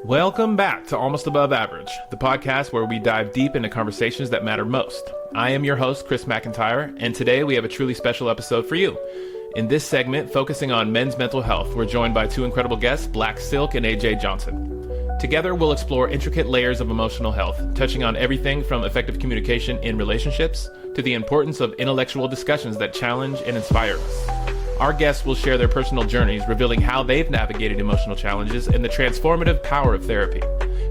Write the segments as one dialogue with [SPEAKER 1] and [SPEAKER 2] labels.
[SPEAKER 1] Welcome back to Almost Above Average, the podcast where we dive deep into conversations that matter most. I am your host, Chris McIntyre, and today we have a truly special episode for you. In this segment, focusing on men's mental health, we're joined by two incredible guests, Black Silk and AJ Johnson. Together, we'll explore intricate layers of emotional health, touching on everything from effective communication in relationships to the importance of intellectual discussions that challenge and inspire us. Our guests will share their personal journeys, revealing how they've navigated emotional challenges and the transformative power of therapy.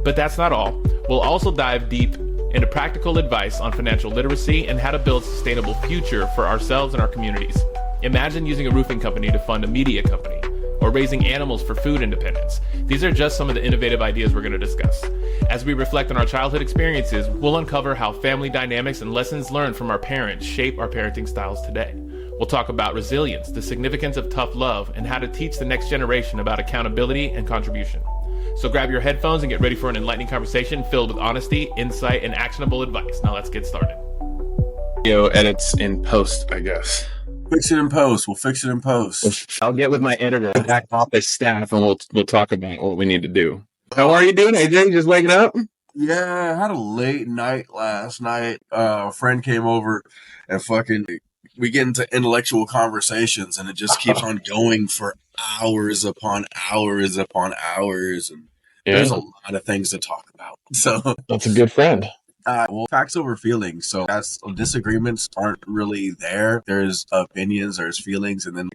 [SPEAKER 1] But that's not all. We'll also dive deep into practical advice on financial literacy and how to build a sustainable future for ourselves and our communities. Imagine using a roofing company to fund a media company, or raising animals for food independence. These are just some of the innovative ideas we're going to discuss. As we reflect on our childhood experiences, we'll uncover how family dynamics and lessons learned from our parents shape our parenting styles today. We'll talk about resilience, the significance of tough love, and how to teach the next generation about accountability and contribution. So grab your headphones and get ready for an enlightening conversation filled with honesty, insight, and actionable advice. Now let's get started.
[SPEAKER 2] Video edits in post, I guess.
[SPEAKER 3] Fix it in post. We'll fix it in post.
[SPEAKER 2] I'll get with my editor, back office staff, and we'll talk about what we need to do. How are you doing, AJ? Just waking up?
[SPEAKER 3] Yeah, I had a late night last night. A friend came over and we get into intellectual conversations, and it just keeps on going for hours upon hours upon hours. And there's a lot of things to talk about. So
[SPEAKER 2] That's a good friend.
[SPEAKER 3] Facts over feelings. So disagreements aren't really there. There's opinions, there's feelings, and then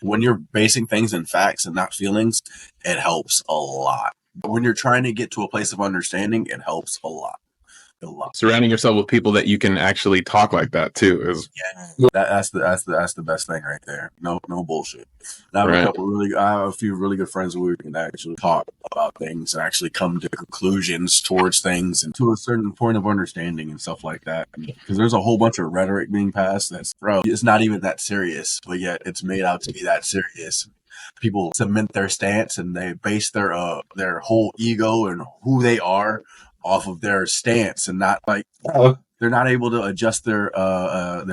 [SPEAKER 3] when you're basing things in facts and not feelings, it helps a lot. But when you're trying to get to a place of understanding, it helps a lot.
[SPEAKER 2] Surrounding yourself with people that you can actually talk like that too is
[SPEAKER 3] that's the best thing right there. No bullshit. I have a few really good friends where we can actually talk about things and actually come to conclusions towards things and to a certain point of understanding and stuff like that. Because there's a whole bunch of rhetoric being passed it's not even that serious, but yet it's made out to be that serious. People cement their stance and they base their whole ego and who they are off of their stance, and not they're not able to adjust their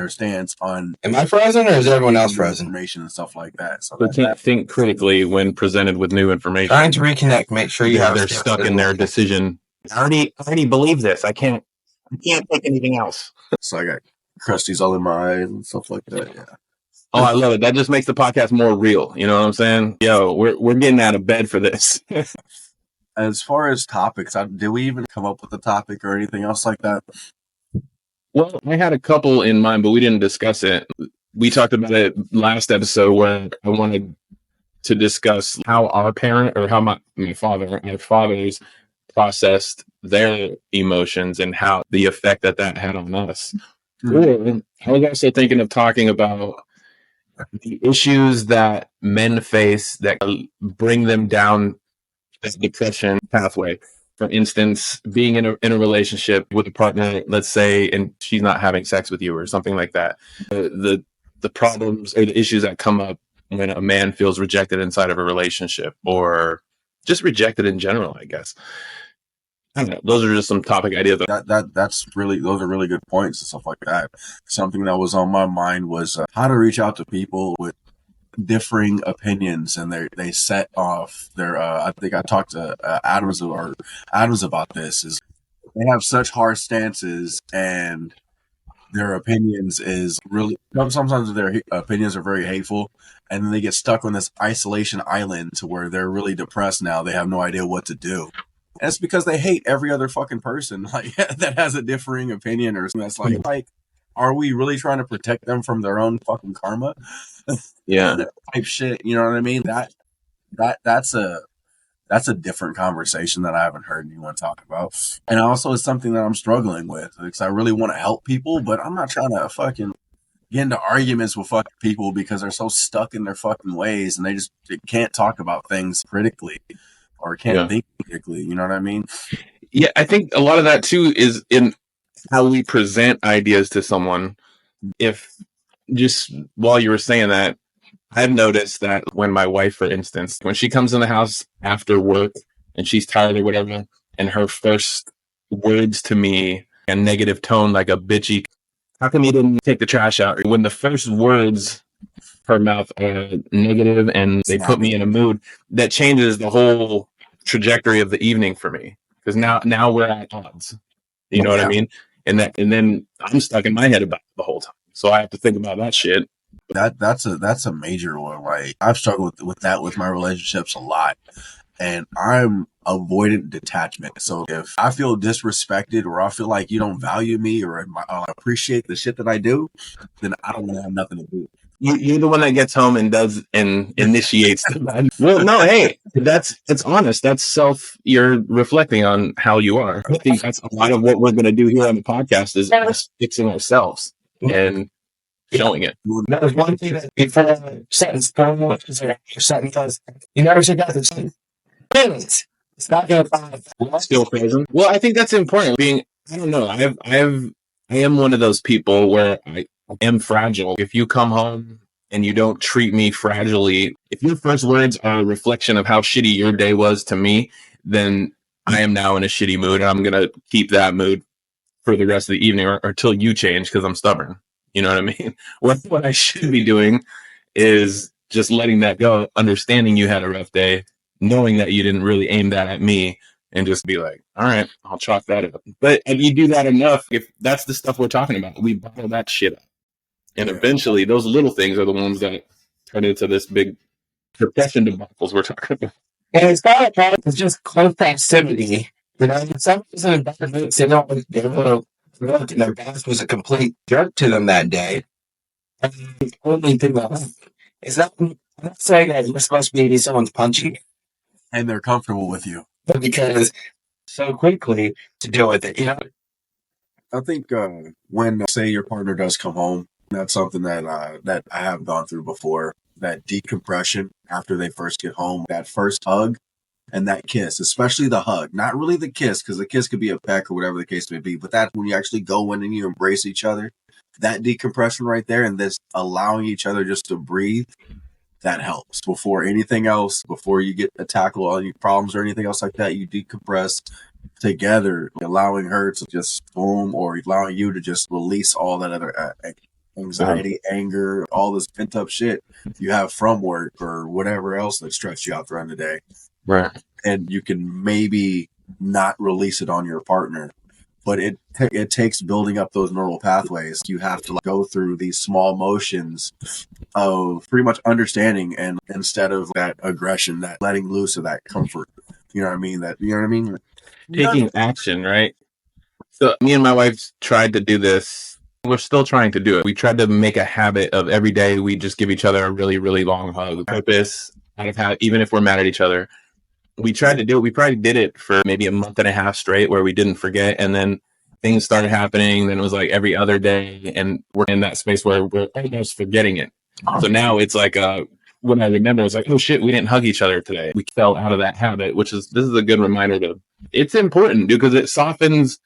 [SPEAKER 3] stance on.
[SPEAKER 4] Am I frozen or is everyone else frozen?
[SPEAKER 3] Information and stuff like that. So
[SPEAKER 2] they can't think critically when presented with new information.
[SPEAKER 4] Trying to reconnect, make sure
[SPEAKER 2] they're stuck in their decision. I already believe this. I can't think anything else.
[SPEAKER 3] So I got crusties all in my eyes and stuff like that. Yeah.
[SPEAKER 2] Oh, I love it. That just makes the podcast more real. You know what I'm saying? Yo, we're getting out of bed for this.
[SPEAKER 3] As far as topics, did we even come up with a topic or anything else like that?
[SPEAKER 2] Well, I had a couple in mind, but we didn't discuss it. We talked about it last episode where I wanted to discuss how our our fathers processed their emotions and how the effect that had on us. Or I was also thinking of talking about the issues that men face that bring them down this depression pathway. For instance, being in a relationship with a partner, let's say, and she's not having sex with you or something like that. The problems or the issues that come up when a man feels rejected inside of a relationship, or just rejected in general, I guess. I don't know. Those are just some topic ideas.
[SPEAKER 3] Those are really good points and stuff like that. Something that was on my mind was how to reach out to people with differing opinions, and they set off their I think I talked to Adams about this. Is they have such harsh stances, and their opinions is really sometimes their opinions are very hateful, and then they get stuck on this isolation island to where they're really depressed. Now they have no idea what to do, and it's because they hate every other fucking person that has a differing opinion or something. That's like are we really trying to protect them from their own fucking karma?
[SPEAKER 2] Yeah.
[SPEAKER 3] Type shit. You know what I mean? That's a different conversation that I haven't heard anyone talk about. And also it's something that I'm struggling with because I really want to help people, but I'm not trying to fucking get into arguments with fucking people because they're so stuck in their fucking ways and they can't talk about things critically or can't think critically. You know what I mean?
[SPEAKER 2] Yeah, I think a lot of that too is in how we present ideas to someone. If just while you were saying that, I've noticed that when my wife, for instance, when she comes in the house after work and she's tired or whatever, and her first words to me, a negative tone, like a bitchy, how come you didn't take the trash out? When the first words her mouth are negative and they put me in a mood, that changes the whole trajectory of the evening for me. Because now we're at odds. You know what I mean? And then I'm stuck in my head about it the whole time. So I have to think about that shit.
[SPEAKER 3] That's a major one. Like, I've struggled with that with my relationships a lot, and I'm avoidant detachment. So if I feel disrespected, or I feel like you don't value me, or appreciate the shit that I do, then I don't want to have nothing to do.
[SPEAKER 2] You're the one that gets home and does and initiates the bad. Well, no, hey, it's honest. That's you're reflecting on how you are. I think that's a lot of what we're going to do here on the podcast is us fixing ourselves and showing it.
[SPEAKER 4] That was one thing that before sentence you never should have to say minutes. It's not going to
[SPEAKER 2] Still present. Well, I think that's important. I don't know. I am one of those people where I am fragile. If you come home and you don't treat me fragilely, if your first words are a reflection of how shitty your day was to me, then I am now in a shitty mood, and I'm going to keep that mood for the rest of the evening or until you change, because I'm stubborn. You know what I mean? What I should be doing is just letting that go, understanding you had a rough day, knowing that you didn't really aim that at me, and just be like, all right, I'll chalk that up. But if you do that enough, if that's the stuff we're talking about, we bottle that shit up. And eventually those little things are the ones that turn into this big depression debacles we're talking about.
[SPEAKER 4] And it's not a problem. It's just close proximity. You know, some person in bad moods, they don't look, and their boss was a complete jerk to them that day. And the only thing about it's not, I'm not saying that you're supposed to be someone's punchy,
[SPEAKER 3] And they're comfortable with you.
[SPEAKER 4] but because so quickly to deal with it, you know.
[SPEAKER 3] I think when, say, your partner does come home, that's something that that I have gone through before. That decompression after they first get home, that first hug and that kiss, especially the hug. Not really the kiss, because the kiss could be a peck or whatever the case may be, but that's when you actually go in and you embrace each other. That decompression right there, and this allowing each other just to breathe, that helps. Before anything else, before you get a tackle on any problems or anything else like that, you decompress together, allowing her to just boom, or allowing you to just release all that other anxiety, anger, all this pent up shit you have from work or whatever else that stressed you out throughout the day.
[SPEAKER 2] Right.
[SPEAKER 3] And you can maybe not release it on your partner, but it takes building up those neural pathways. You have to go through these small motions of pretty much understanding, and instead of that aggression, that letting loose of that comfort. You know what I mean?
[SPEAKER 2] Taking action, right? So me and my wife tried to do this. We're still trying to do it. We tried to make a habit of every day we just give each other a really, really long hug. Purpose out of how, even if we're mad at each other, we tried to do it. We probably did it for maybe a month and a half straight, where we didn't forget, and then things started happening. Then it was like every other day, and we're in that space where we're almost forgetting it. So now it's like when I remember, it's like, oh shit, we didn't hug each other today. We fell out of that habit, this is a good reminder it's important, dude, because it softens,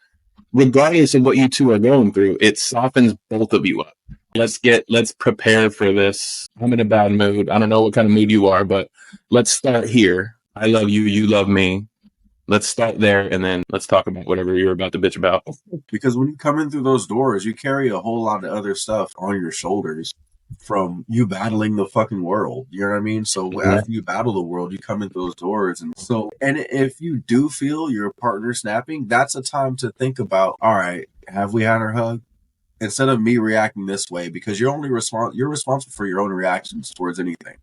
[SPEAKER 2] regardless of what you two are going through, it softens both of you up. Let's prepare for this. I'm in a bad mood. I don't know what kind of mood you are, but let's start here. I love you. You love me. Let's start there, and then let's talk about whatever you're about to bitch about.
[SPEAKER 3] Because when you come in through those doors, you carry a whole lot of other stuff on your shoulders from you battling the fucking world. You know what I mean? So after you battle the world, you come into those doors. And if you do feel your partner snapping, that's a time to think about, all right, have we had our hug? Instead of me reacting this way, because you're responsible for your own reactions towards anything.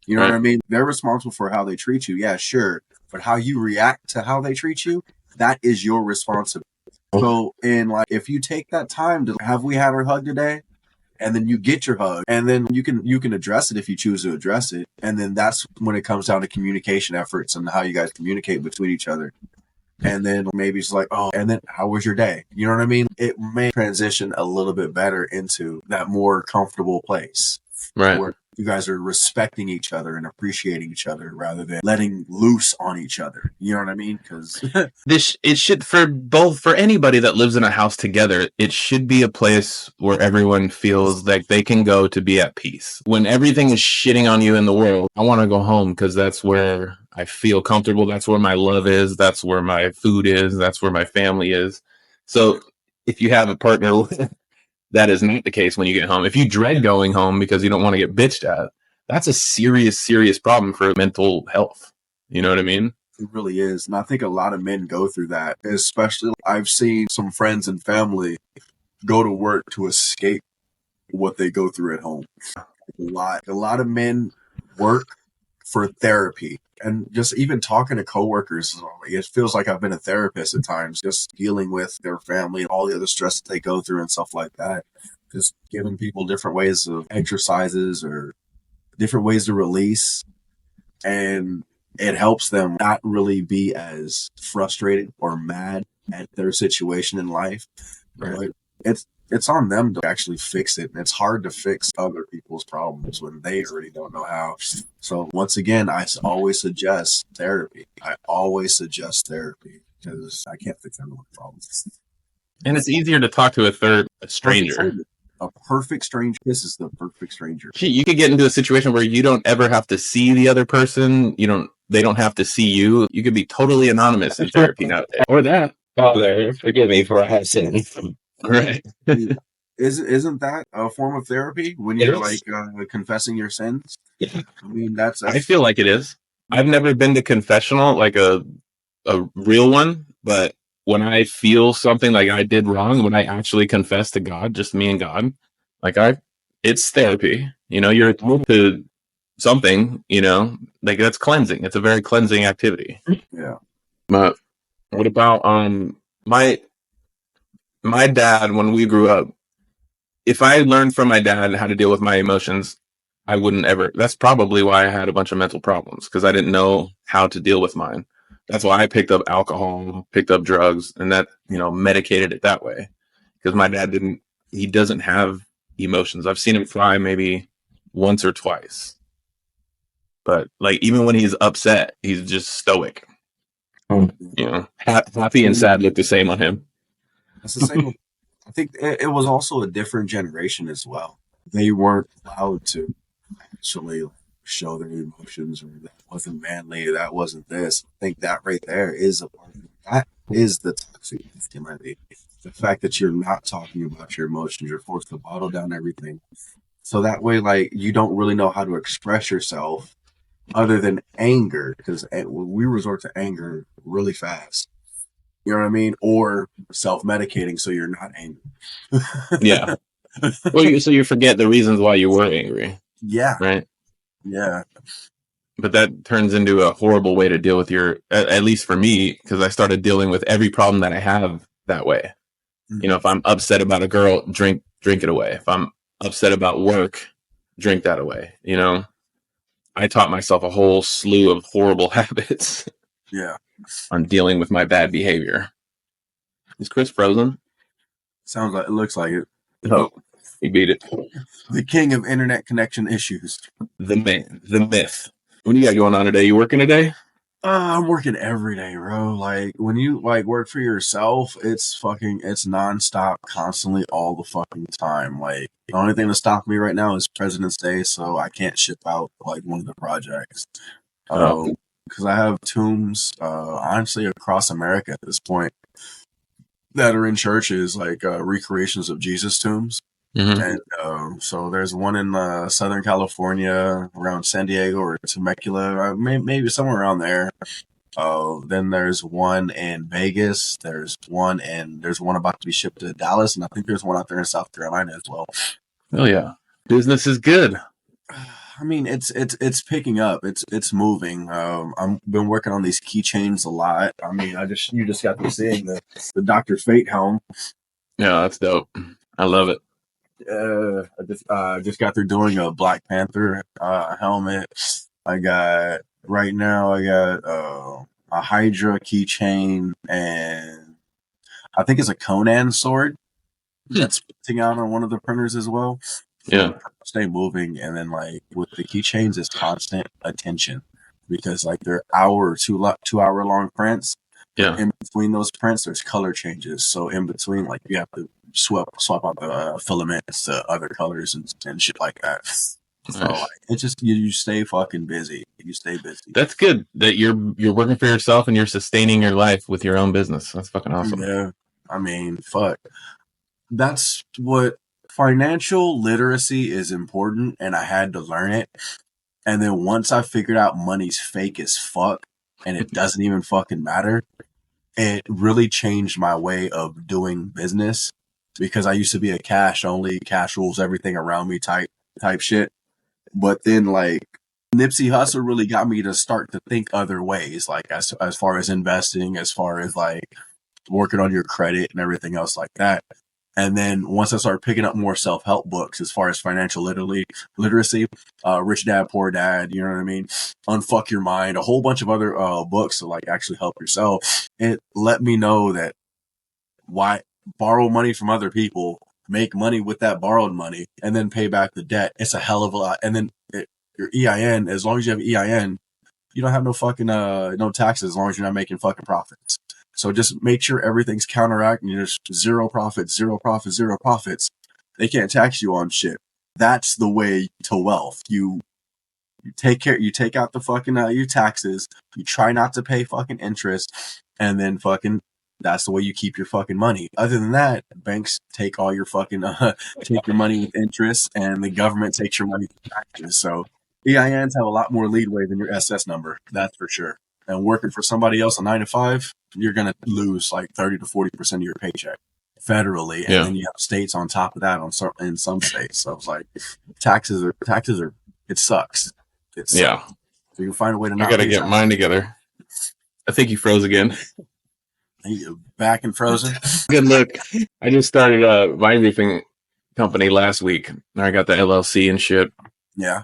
[SPEAKER 3] You know what I mean? They're responsible for how they treat you. Yeah, sure. But how you react to how they treat you, that is your responsibility. So, if you take that time to, have we had our hug today? And then you get your hug, and then you can address it if you choose to address it. And then that's when it comes down to communication efforts and how you guys communicate between each other. And then maybe it's like, oh, and then how was your day? You know what I mean? It may transition a little bit better into that more comfortable place.
[SPEAKER 2] Right.
[SPEAKER 3] Where you guys are respecting each other and appreciating each other rather than letting loose on each other. You know what I mean? Because
[SPEAKER 2] it should, for anybody that lives in a house together, it should be a place where everyone feels like they can go to be at peace. When everything is shitting on you in the world, I want to go home because that's where I feel comfortable. That's where my love is. That's where my food is. That's where my family is. So if you have a partner, that is not the case when you get home. If you dread going home because you don't want to get bitched at, that's a serious, serious problem for mental health. You know what I mean?
[SPEAKER 3] It really is. And I think a lot of men go through that, especially I've seen some friends and family go to work to escape what they go through at home. A lot of men work for therapy. And just even talking to coworkers, it feels like I've been a therapist at times, just dealing with their family and all the other stress that they go through and stuff like that. Just giving people different ways of exercises or different ways to release. And it helps them not really be as frustrated or mad at their situation in life.
[SPEAKER 2] Right.
[SPEAKER 3] But it's on them to actually fix it. And it's hard to fix other people's problems when they already don't know how. So once again, I always suggest therapy. Because I can't fix everyone's problems.
[SPEAKER 2] And it's easier to talk to a stranger.
[SPEAKER 3] A perfect stranger. This is the perfect stranger.
[SPEAKER 2] You could get into a situation where you don't ever have to see the other person. They don't have to see you. You could be totally anonymous in therapy nowadays. Or that.
[SPEAKER 4] Father, forgive me for I have sinned.
[SPEAKER 2] Right.
[SPEAKER 3] Isn't that a form of therapy when you're like confessing your sins?
[SPEAKER 4] Yeah.
[SPEAKER 3] I mean, that's
[SPEAKER 2] I feel like it is. I've never been to confessional, like a real one, but when I feel something like I did wrong, when I actually confess to God, just me and God, it's therapy. You're told to something, like that's cleansing. It's a very cleansing activity.
[SPEAKER 3] Yeah.
[SPEAKER 2] But what about my dad, when we grew up, if I learned from my dad how to deal with my emotions, I wouldn't ever. That's probably why I had a bunch of mental problems, because I didn't know how to deal with mine. That's why I picked up alcohol, picked up drugs, and that, medicated it that way. Because my dad he doesn't have emotions. I've seen him cry maybe once or twice. But like, even when he's upset, he's just stoic. Happy and sad look the same on him.
[SPEAKER 3] That's the same. I think it was also a different generation as well. They weren't allowed to actually show their emotions, or that wasn't manly, or that wasn't this. I think that right there is a part of it. That is the toxic masculinity. The fact that you're not talking about your emotions, you're forced to bottle down everything. So that way, like, you don't really know how to express yourself other than anger, because we resort to anger really fast. You know what I mean? Or self-medicating so you're not angry.
[SPEAKER 2] Yeah. Well, so you forget the reasons why you were angry.
[SPEAKER 3] Yeah.
[SPEAKER 2] Right?
[SPEAKER 3] Yeah.
[SPEAKER 2] But that turns into a horrible way to deal with at least for me, because I started dealing with every problem that I have that way.
[SPEAKER 3] Mm-hmm.
[SPEAKER 2] If I'm upset about a girl, drink it away. If I'm upset about work, drink that away. I taught myself a whole slew of horrible habits.
[SPEAKER 3] Yeah.
[SPEAKER 2] On dealing with my bad behavior. Is Chris frozen?
[SPEAKER 3] It looks like it.
[SPEAKER 2] No, he beat it.
[SPEAKER 3] The king of internet connection issues.
[SPEAKER 2] The man, the myth. What do you got going on today? You working today?
[SPEAKER 3] I'm working every day, bro. Like, when you work for yourself, it's nonstop, constantly, all the fucking time. Like, the only thing to stop me right now is President's Day, so I can't ship out one of the projects. Because I have tombs, honestly, across America at this point that are in churches, recreations of Jesus tombs.
[SPEAKER 2] Mm-hmm.
[SPEAKER 3] And so there's one in Southern California, around San Diego or Temecula, maybe somewhere around there. Then there's one in Vegas. There's one about to be shipped to Dallas, and I think there's one out there in South Carolina as well.
[SPEAKER 2] Oh yeah, business is good.
[SPEAKER 3] I mean, it's picking up. It's moving. I've been working on these keychains a lot. I mean, you just got to seeing the Dr. Fate helm.
[SPEAKER 2] Yeah, that's dope. I love it.
[SPEAKER 3] I just got through doing a Black Panther helmet. Right now I got a Hydra keychain, and I think it's a Conan sword that's printing out on one of the printers as well.
[SPEAKER 2] Yeah.
[SPEAKER 3] Stay moving, and then with the keychains, it's constant attention, because they're hour or 2 hour long prints.
[SPEAKER 2] Yeah.
[SPEAKER 3] In between those prints, there's color changes. So in between, you have to swap out the filaments to other colors and shit like that.
[SPEAKER 2] Nice.
[SPEAKER 3] So it's just you stay fucking busy. You stay busy.
[SPEAKER 2] That's good that you're working for yourself and you're sustaining your life with your own business. That's fucking awesome.
[SPEAKER 3] Yeah, I mean, fuck. That's what financial literacy is important, and I had to learn it. And then once I figured out money's fake as fuck, and it doesn't even fucking matter. It really changed my way of doing business because I used to be a cash rules everything around me type shit. But then like Nipsey Hussle really got me to start to think other ways, like as far as investing, as far as like working on your credit and everything else like that. And then once I started picking up more self-help books as far as financial literacy, Rich Dad, Poor Dad, you know what I mean? Unfuck Your Mind, a whole bunch of other books to like actually help yourself. It let me know that why borrow money from other people, make money with that borrowed money, and then pay back the debt. It's a hell of a lot. And then your EIN, as long as you have EIN, you don't have no fucking no taxes as long as you're not making fucking profits. So just make sure everything's counteracting. There's zero profits. They can't tax you on shit. That's the way to wealth. You take out the fucking your taxes. You try not to pay fucking interest, and then fucking that's the way you keep your fucking money. Other than that, banks take all your fucking take your money with interest, and the government takes your money with taxes. So EINs have a lot more leeway than your SS number. That's for sure. And working for somebody else a 9 to 5, you're going to lose like 30 to 40% of your paycheck federally. And then you have states on top of that in some states. So it's like taxes are, it sucks.
[SPEAKER 2] Yeah.
[SPEAKER 3] So you can find a way to
[SPEAKER 2] I got to get mine together. I think you froze again.
[SPEAKER 3] You back and frozen.
[SPEAKER 2] Good look. I just started a vine roofing company last week. I got the LLC and shit.
[SPEAKER 3] Yeah.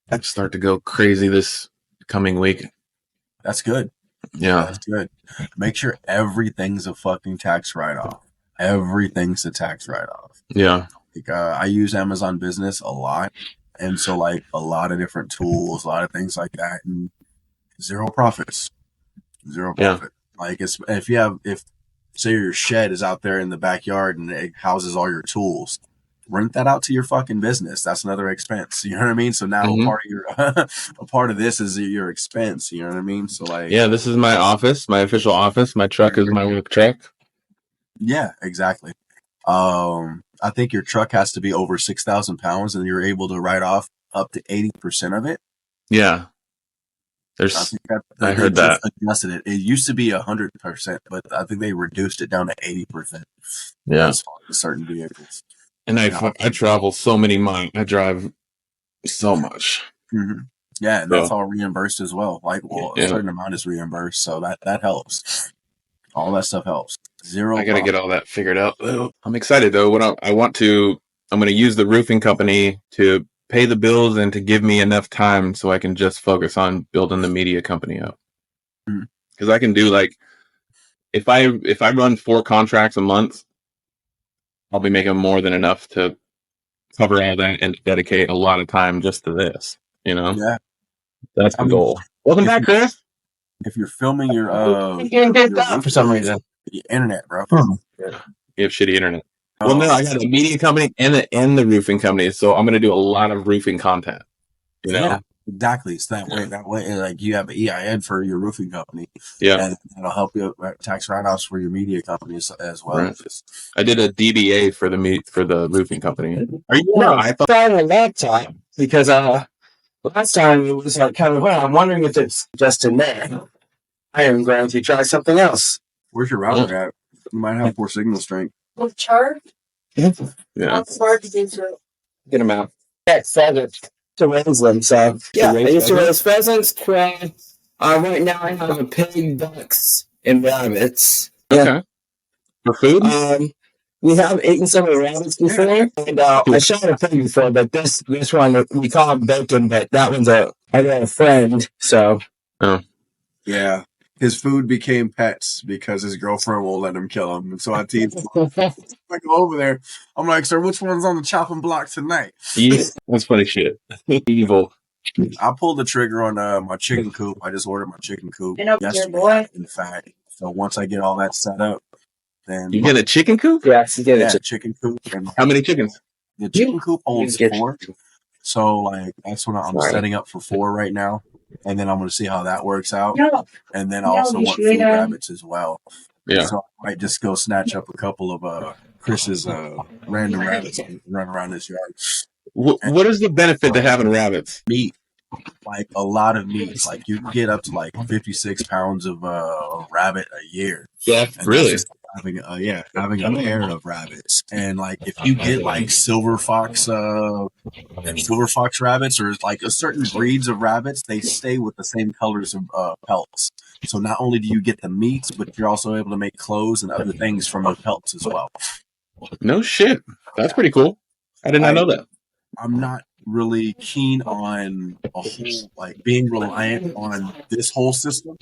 [SPEAKER 2] I start to go crazy this coming week.
[SPEAKER 3] That's good.
[SPEAKER 2] Yeah.
[SPEAKER 3] That's good. Make sure everything's a fucking tax write-off. Everything's a tax write-off.
[SPEAKER 2] Yeah.
[SPEAKER 3] Like, I use Amazon Business a lot. And so, like, a lot of different tools, a lot of things like that. And zero profits. Zero profit. Yeah. Like, if say your shed is out there in the backyard and it houses all your tools, rent that out to your fucking business. That's another expense. You know what I mean? So now a part of this is your expense. You know what I mean? So like,
[SPEAKER 2] yeah, this is my office, my official office. My truck is my work truck.
[SPEAKER 3] Yeah, exactly. I think your truck has to be over 6,000 pounds, and you're able to write off up to 80% of it.
[SPEAKER 2] Yeah, I heard that.
[SPEAKER 3] Adjusted it. It used to be 100%, but I think they reduced it down to 80%.
[SPEAKER 2] Yeah,
[SPEAKER 3] as far as certain vehicles.
[SPEAKER 2] And I travel so many miles. I drive so much.
[SPEAKER 3] Mm-hmm. Yeah, and that's all reimbursed as well. Like, a certain amount is reimbursed, so that helps. All that stuff helps. Zero.
[SPEAKER 2] I got to get all that figured out. I'm excited though. I'm going to use the roofing company to pay the bills and to give me enough time so I can just focus on building the media company up. Because I can do like, if I run 4 contracts a month, I'll be making more than enough to cover all that and dedicate a lot of time just to this, you know?
[SPEAKER 3] Yeah.
[SPEAKER 2] That's the goal. Welcome back, Chris.
[SPEAKER 3] If you're filming your
[SPEAKER 4] for some reason.
[SPEAKER 3] Your internet, bro.
[SPEAKER 2] Yeah. You have shitty internet. Well, no, I got a media company and the roofing company, so I'm going to do a lot of roofing content, you know?
[SPEAKER 3] Yeah, exactly. It's that way, like you have an EIN for your roofing company.
[SPEAKER 2] Yeah.
[SPEAKER 3] And it'll help you tax write-offs for your media companies as well.
[SPEAKER 2] Right. I did a DBA for the roofing company.
[SPEAKER 4] Are you I thought a laptop because last time it was kind of I'm wondering if it's just in there. I am going to try something else.
[SPEAKER 3] Where's your router at? You might have poor signal strength.
[SPEAKER 5] Charge?
[SPEAKER 2] Yeah.
[SPEAKER 4] Get them out. Yeah, pheasants to raise them. So yeah, I used to raise pheasants, crab. Right now I have a pig, ducks, and rabbits.
[SPEAKER 2] Okay.
[SPEAKER 4] Yeah.
[SPEAKER 2] For food?
[SPEAKER 4] We have eaten some of the rabbits before, and I shot a pig before, but this one we call him bacon, but that one's I got a friend, so.
[SPEAKER 2] Oh.
[SPEAKER 3] Yeah. His food became pets because his girlfriend won't let him kill him. And so I teased him. I go over there. I'm like, sir, which one's on the chopping block tonight?
[SPEAKER 2] Yeah, that's funny shit. Evil.
[SPEAKER 3] I pulled the trigger on my chicken coop. I just ordered my chicken coop yesterday,
[SPEAKER 5] boy.
[SPEAKER 3] in fact. So once I get all that set up, then...
[SPEAKER 2] You get a chicken coop?
[SPEAKER 4] Yes, you get
[SPEAKER 3] a chicken coop. And
[SPEAKER 2] how many chickens?
[SPEAKER 3] The chicken coop holds 4. So, like, that's what I'm setting up for 4 right now. And then I'm going to see how that works out. And then I also want food rabbits as well.
[SPEAKER 2] Yeah.
[SPEAKER 3] So I might just go snatch up a couple of Chris's random rabbits and run around this yard.
[SPEAKER 2] What is the benefit to having rabbits?
[SPEAKER 3] Meat. like a lot of meats. Like you can get up to like 56 pounds of rabbit a year.
[SPEAKER 4] Yeah.
[SPEAKER 3] And
[SPEAKER 2] Really?
[SPEAKER 3] that's just having having a pair of rabbits. And like if you get like silver fox rabbits or like a certain breeds of rabbits, they stay with the same colors of pelts. So not only do you get the meats, but you're also able to make clothes and other things from the pelts as well.
[SPEAKER 2] No shit. That's pretty cool. I did not know that.
[SPEAKER 3] I'm not really keen on a whole like being reliant on this whole system.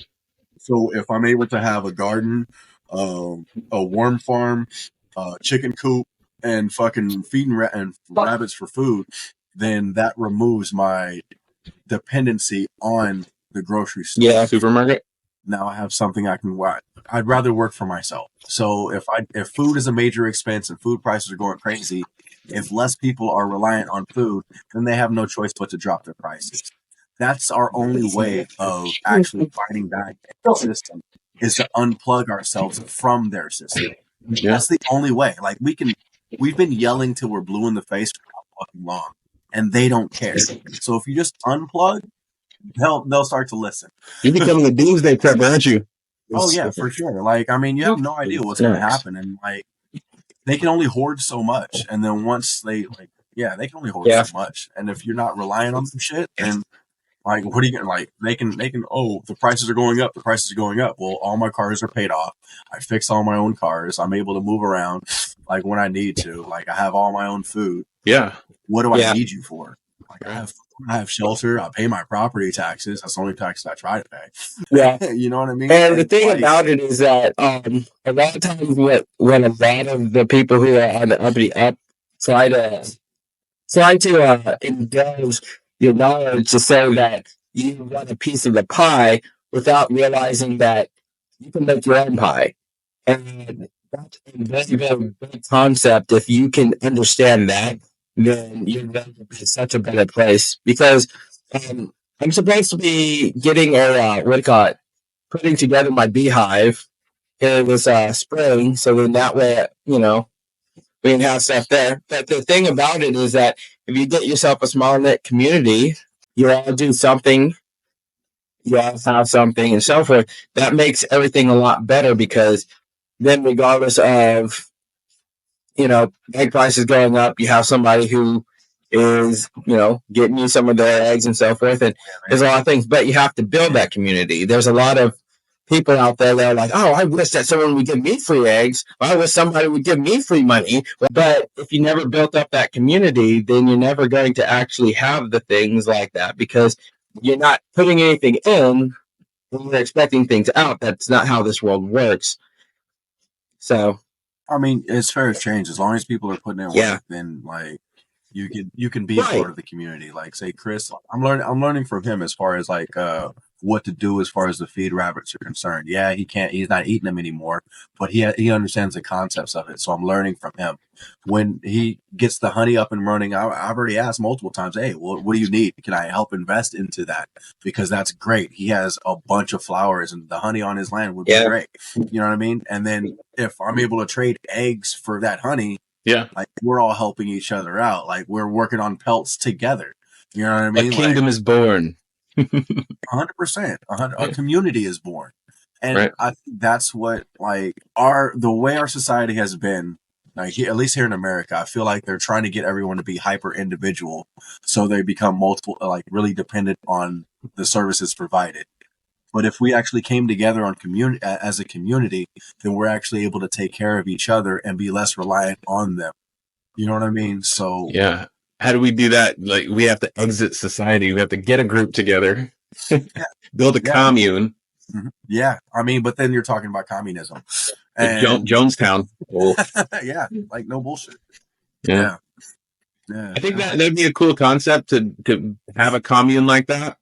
[SPEAKER 3] So if I'm able to have a garden, a worm farm, chicken coop, and fucking feeding rabbits for food, then that removes my dependency on the grocery store.
[SPEAKER 4] Yeah.
[SPEAKER 2] Supermarket?
[SPEAKER 3] Now I have something I can watch. I'd rather work for myself. So if food is a major expense and food prices are going crazy, if less people are reliant on food, then they have no choice but to drop their prices. That's our only way of actually fighting back the system is to unplug ourselves from their system.
[SPEAKER 2] Yeah.
[SPEAKER 3] That's the only way. Like we've been yelling till we're blue in the face for how fucking long, and they don't care. So if you just unplug, they'll start to listen.
[SPEAKER 2] You're becoming a doomsday prepper, aren't you?
[SPEAKER 3] Oh yeah, for sure. Like I mean, you have no idea what's going to happen, and like they can only hoard so much, and then once they they can only hoard so much, and if you're not relying on some shit, then like what are you gonna like? They can the prices are going up. The prices are going up. Well, all my cars are paid off. I fix all my own cars. I'm able to move around like when I need to. Like I have all my own food.
[SPEAKER 2] Yeah.
[SPEAKER 3] What do I need you for? Like I have shelter. I pay my property taxes. That's the only taxes I try to pay.
[SPEAKER 4] Yeah.
[SPEAKER 3] You know what I mean?
[SPEAKER 4] And the thing about it is that a lot of times when a lot of the people who are on the uppity up try to indulge your knowledge to say that you want a piece of the pie without realizing that you can make your own pie. And that's a very, very big concept. If you can understand that, then you're going to be in such a better place. Because I'm supposed to be getting putting together my beehive. It was spring, so then that way, we can have stuff there. But the thing about it is that if you get yourself a small knit community, you all do something, you all have something, and so forth. That makes everything a lot better because then, regardless of egg prices going up, you have somebody who is getting you some of their eggs and so forth. And there's a lot of things, but you have to build that community. There's a lot of people out there that are like, oh, I wish that someone would give me free eggs. I wish somebody would give me free money. But if you never built up that community, then you're never going to actually have the things like that because you're not putting anything in when you're expecting things out. That's not how this world works. So,
[SPEAKER 3] I mean, it's fair exchange. As long as people are putting in work, then like you can be a part of the community. Like say Chris, I'm learning from him as far as like what to do as far as the feed rabbits are concerned. Yeah, he's not eating them anymore, but he understands the concepts of it. So I'm learning from him. When he gets the honey up and running, I've already asked multiple times, hey, what do you need? Can I help invest into that? Because that's great. He has a bunch of flowers and the honey on his land would be great. You know what I mean? And then if I'm able to trade eggs for that honey, like we're all helping each other out. Like we're working on pelts together. You know what I mean?
[SPEAKER 2] A kingdom is born.
[SPEAKER 3] 100%. A community is born. And I think that's what like the way our society has been, like at least here in America, I feel like they're trying to get everyone to be hyper individual. So they become like really dependent on the services provided. But if we actually came together on as a community, then we're actually able to take care of each other and be less reliant on them. You know what I mean? So
[SPEAKER 2] yeah. How do we do that? Like we have to exit society. We have to get a group together, build a commune.
[SPEAKER 3] Mm-hmm. Yeah. I mean, but then you're talking about communism. And
[SPEAKER 2] Jonestown. Oh.
[SPEAKER 3] Yeah. Like no bullshit.
[SPEAKER 2] Yeah. I think that'd be a cool concept to have a commune like that.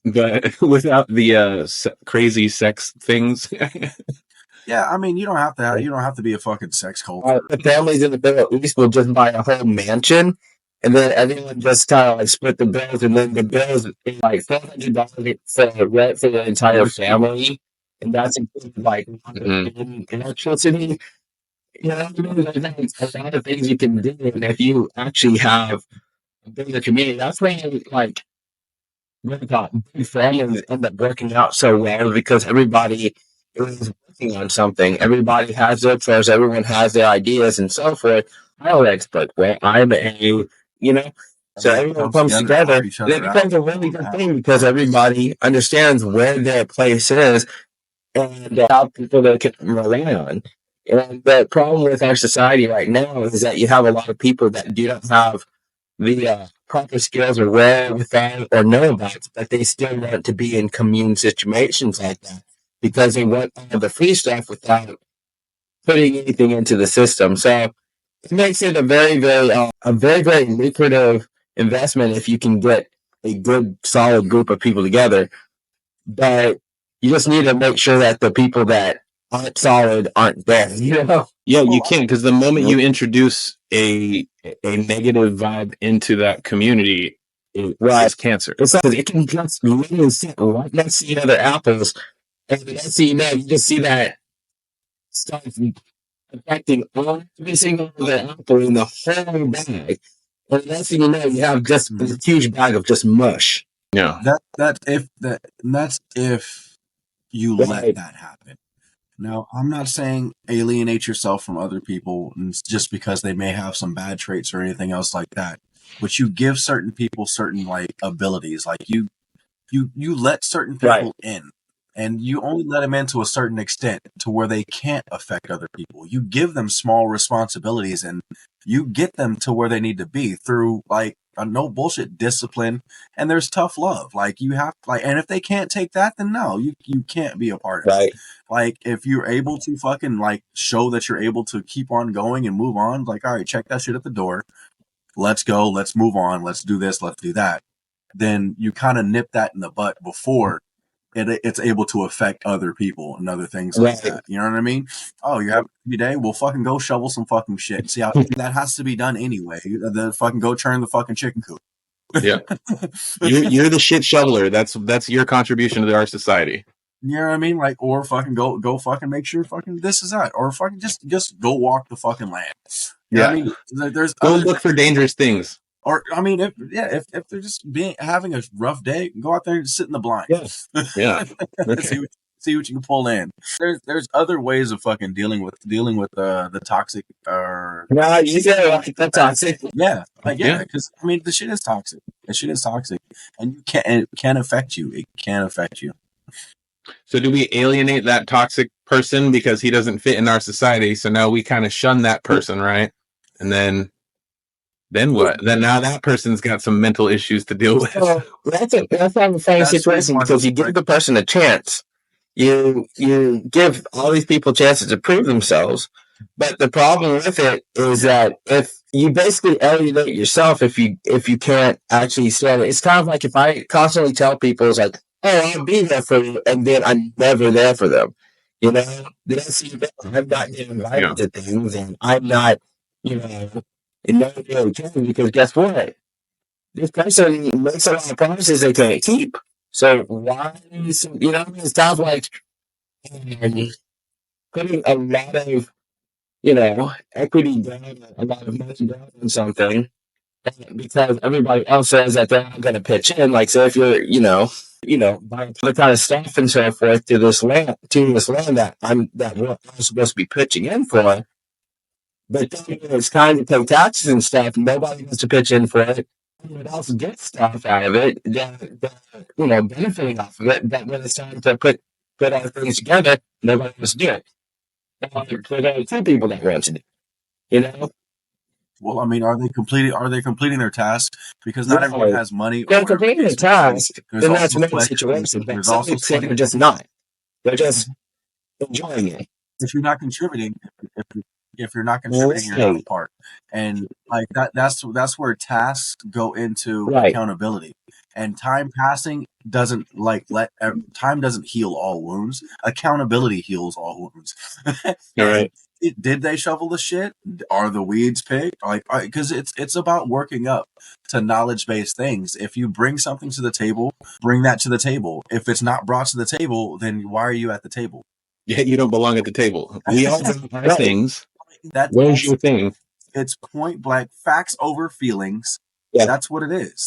[SPEAKER 2] But without the crazy sex things.
[SPEAKER 3] Yeah, I mean, you don't have to be a fucking sex cult.
[SPEAKER 4] The families in the Middle East will just buy a whole mansion, and then everyone just kind of like split the bills, and then the bills is like $400 for rent for the entire family, and that's included like electricity. You know, there's a lot of things you can do, and if you actually have a bigger community, that's when like big families end up working out so well because everybody is working on something. Everybody has their pros, everyone has their ideas and so forth. I'm an expert. Well, I'm a, so
[SPEAKER 3] Everyone
[SPEAKER 4] everyone
[SPEAKER 3] comes
[SPEAKER 4] comes
[SPEAKER 3] together to
[SPEAKER 4] together
[SPEAKER 3] help each
[SPEAKER 4] and it
[SPEAKER 3] other out.
[SPEAKER 4] becomes a really good thing because everybody understands where their place is and how people they can rely on. And the problem with our society right now is that you have a lot of people that do not have the proper skills or wherewithal or know about, but they still want to be in commune situations like that because they want all the free stuff without putting anything into the system. So it makes it a very, very lucrative investment if you can get a good, solid group of people together. But you just need to make sure that the people that aren't solid aren't there.
[SPEAKER 2] Yeah, you
[SPEAKER 3] Well,
[SPEAKER 2] can't, because the moment you introduce a negative vibe into that community, it's cancer.
[SPEAKER 4] It's like it can just literally sit right next to the other apples, and the next thing you know, you just see that stuff affecting every single other apple in the whole bag. And the next thing you know, you have just a huge bag of just mush.
[SPEAKER 2] Yeah.
[SPEAKER 3] That's if you let that happen. Now, I'm not saying alienate yourself from other people just because they may have some bad traits or anything else like that. But you give certain people certain like abilities. Like you let certain people in, and you only let them in to a certain extent to where they can't affect other people. You give them small responsibilities, and you get them to where they need to be through like a no bullshit discipline, and there's tough love. Like you have like, and if they can't take that, then no, you can't be a part of it. Like if you're able to fucking like show that you're able to keep on going and move on, like all right, check that shit at the door. Let's go. Let's move on. Let's do this. Let's do that. Then you kind of nip that in the butt before it's able to affect other people and other things like that. You know what I mean? Oh, you have a day? Well, fucking go shovel some fucking shit. See how that has to be done anyway. The fucking go turn the fucking chicken coop.
[SPEAKER 2] Yeah. You're the shit shoveler. That's your contribution to our society.
[SPEAKER 3] You know what I mean? Like, or fucking go fucking make sure fucking this is that, or fucking just go walk the fucking land. You know what I mean? There's
[SPEAKER 2] go look for dangerous things.
[SPEAKER 3] Or I mean, if they're just having a rough day, go out there and sit in the blind.
[SPEAKER 2] Yeah.
[SPEAKER 3] Okay. see what you can pull in. There's other ways of fucking dealing with the toxic or
[SPEAKER 4] you get like the toxic.
[SPEAKER 3] Yeah, because I mean the shit is toxic. The shit is toxic, and it can affect you. It can affect you.
[SPEAKER 2] So do we alienate that toxic person because he doesn't fit in our society? So now we kind of shun that person, right? And then what? Then now that person's got some mental issues to deal with.
[SPEAKER 4] That's not a funny situation because you give the person a chance. You give all these people chances to prove themselves, but the problem with it is that if you basically alienate yourself, if you can't actually stand it, it's kind of like if I constantly tell people, it's like, oh, I'll be there for you, and then I'm never there for them. You know, I'm not getting invited to things, and I'm not, in no return because guess what? This person makes a lot of promises they can't keep. So why, it's kind of like putting a lot of, equity down, a lot of money down on something because everybody else says that they're not going to pitch in. Like, so if you're, buying other kind of stuff and so forth to this land that I'm supposed to be pitching in for, but then it's time to pay taxes and stuff. Nobody wants to pitch in for it. Everyone else gets stuff out of it. They're benefiting off of it. But when it's time to put all things together, nobody wants to do it. There are two people that want to do it.
[SPEAKER 3] Well, I mean, are they completing their task? Because not everyone has money.
[SPEAKER 4] They're completing their task, then that's another situation. But some people they're just not. They're just enjoying it.
[SPEAKER 3] If you're not contributing, if you're not contributing, you're not a part. And like that's where tasks go into accountability. And time passing doesn't time doesn't heal all wounds. Accountability heals all wounds.
[SPEAKER 2] Right.
[SPEAKER 3] Did they shovel the shit? Are the weeds picked? Like, because it's about working up to knowledge-based things. If you bring something to the table, bring that to the table. If it's not brought to the table, then why are you at the table?
[SPEAKER 2] Yeah, you don't belong at the table. We all have things. Where's your thing?
[SPEAKER 3] It's point blank facts over feelings. Yeah. That's what it is.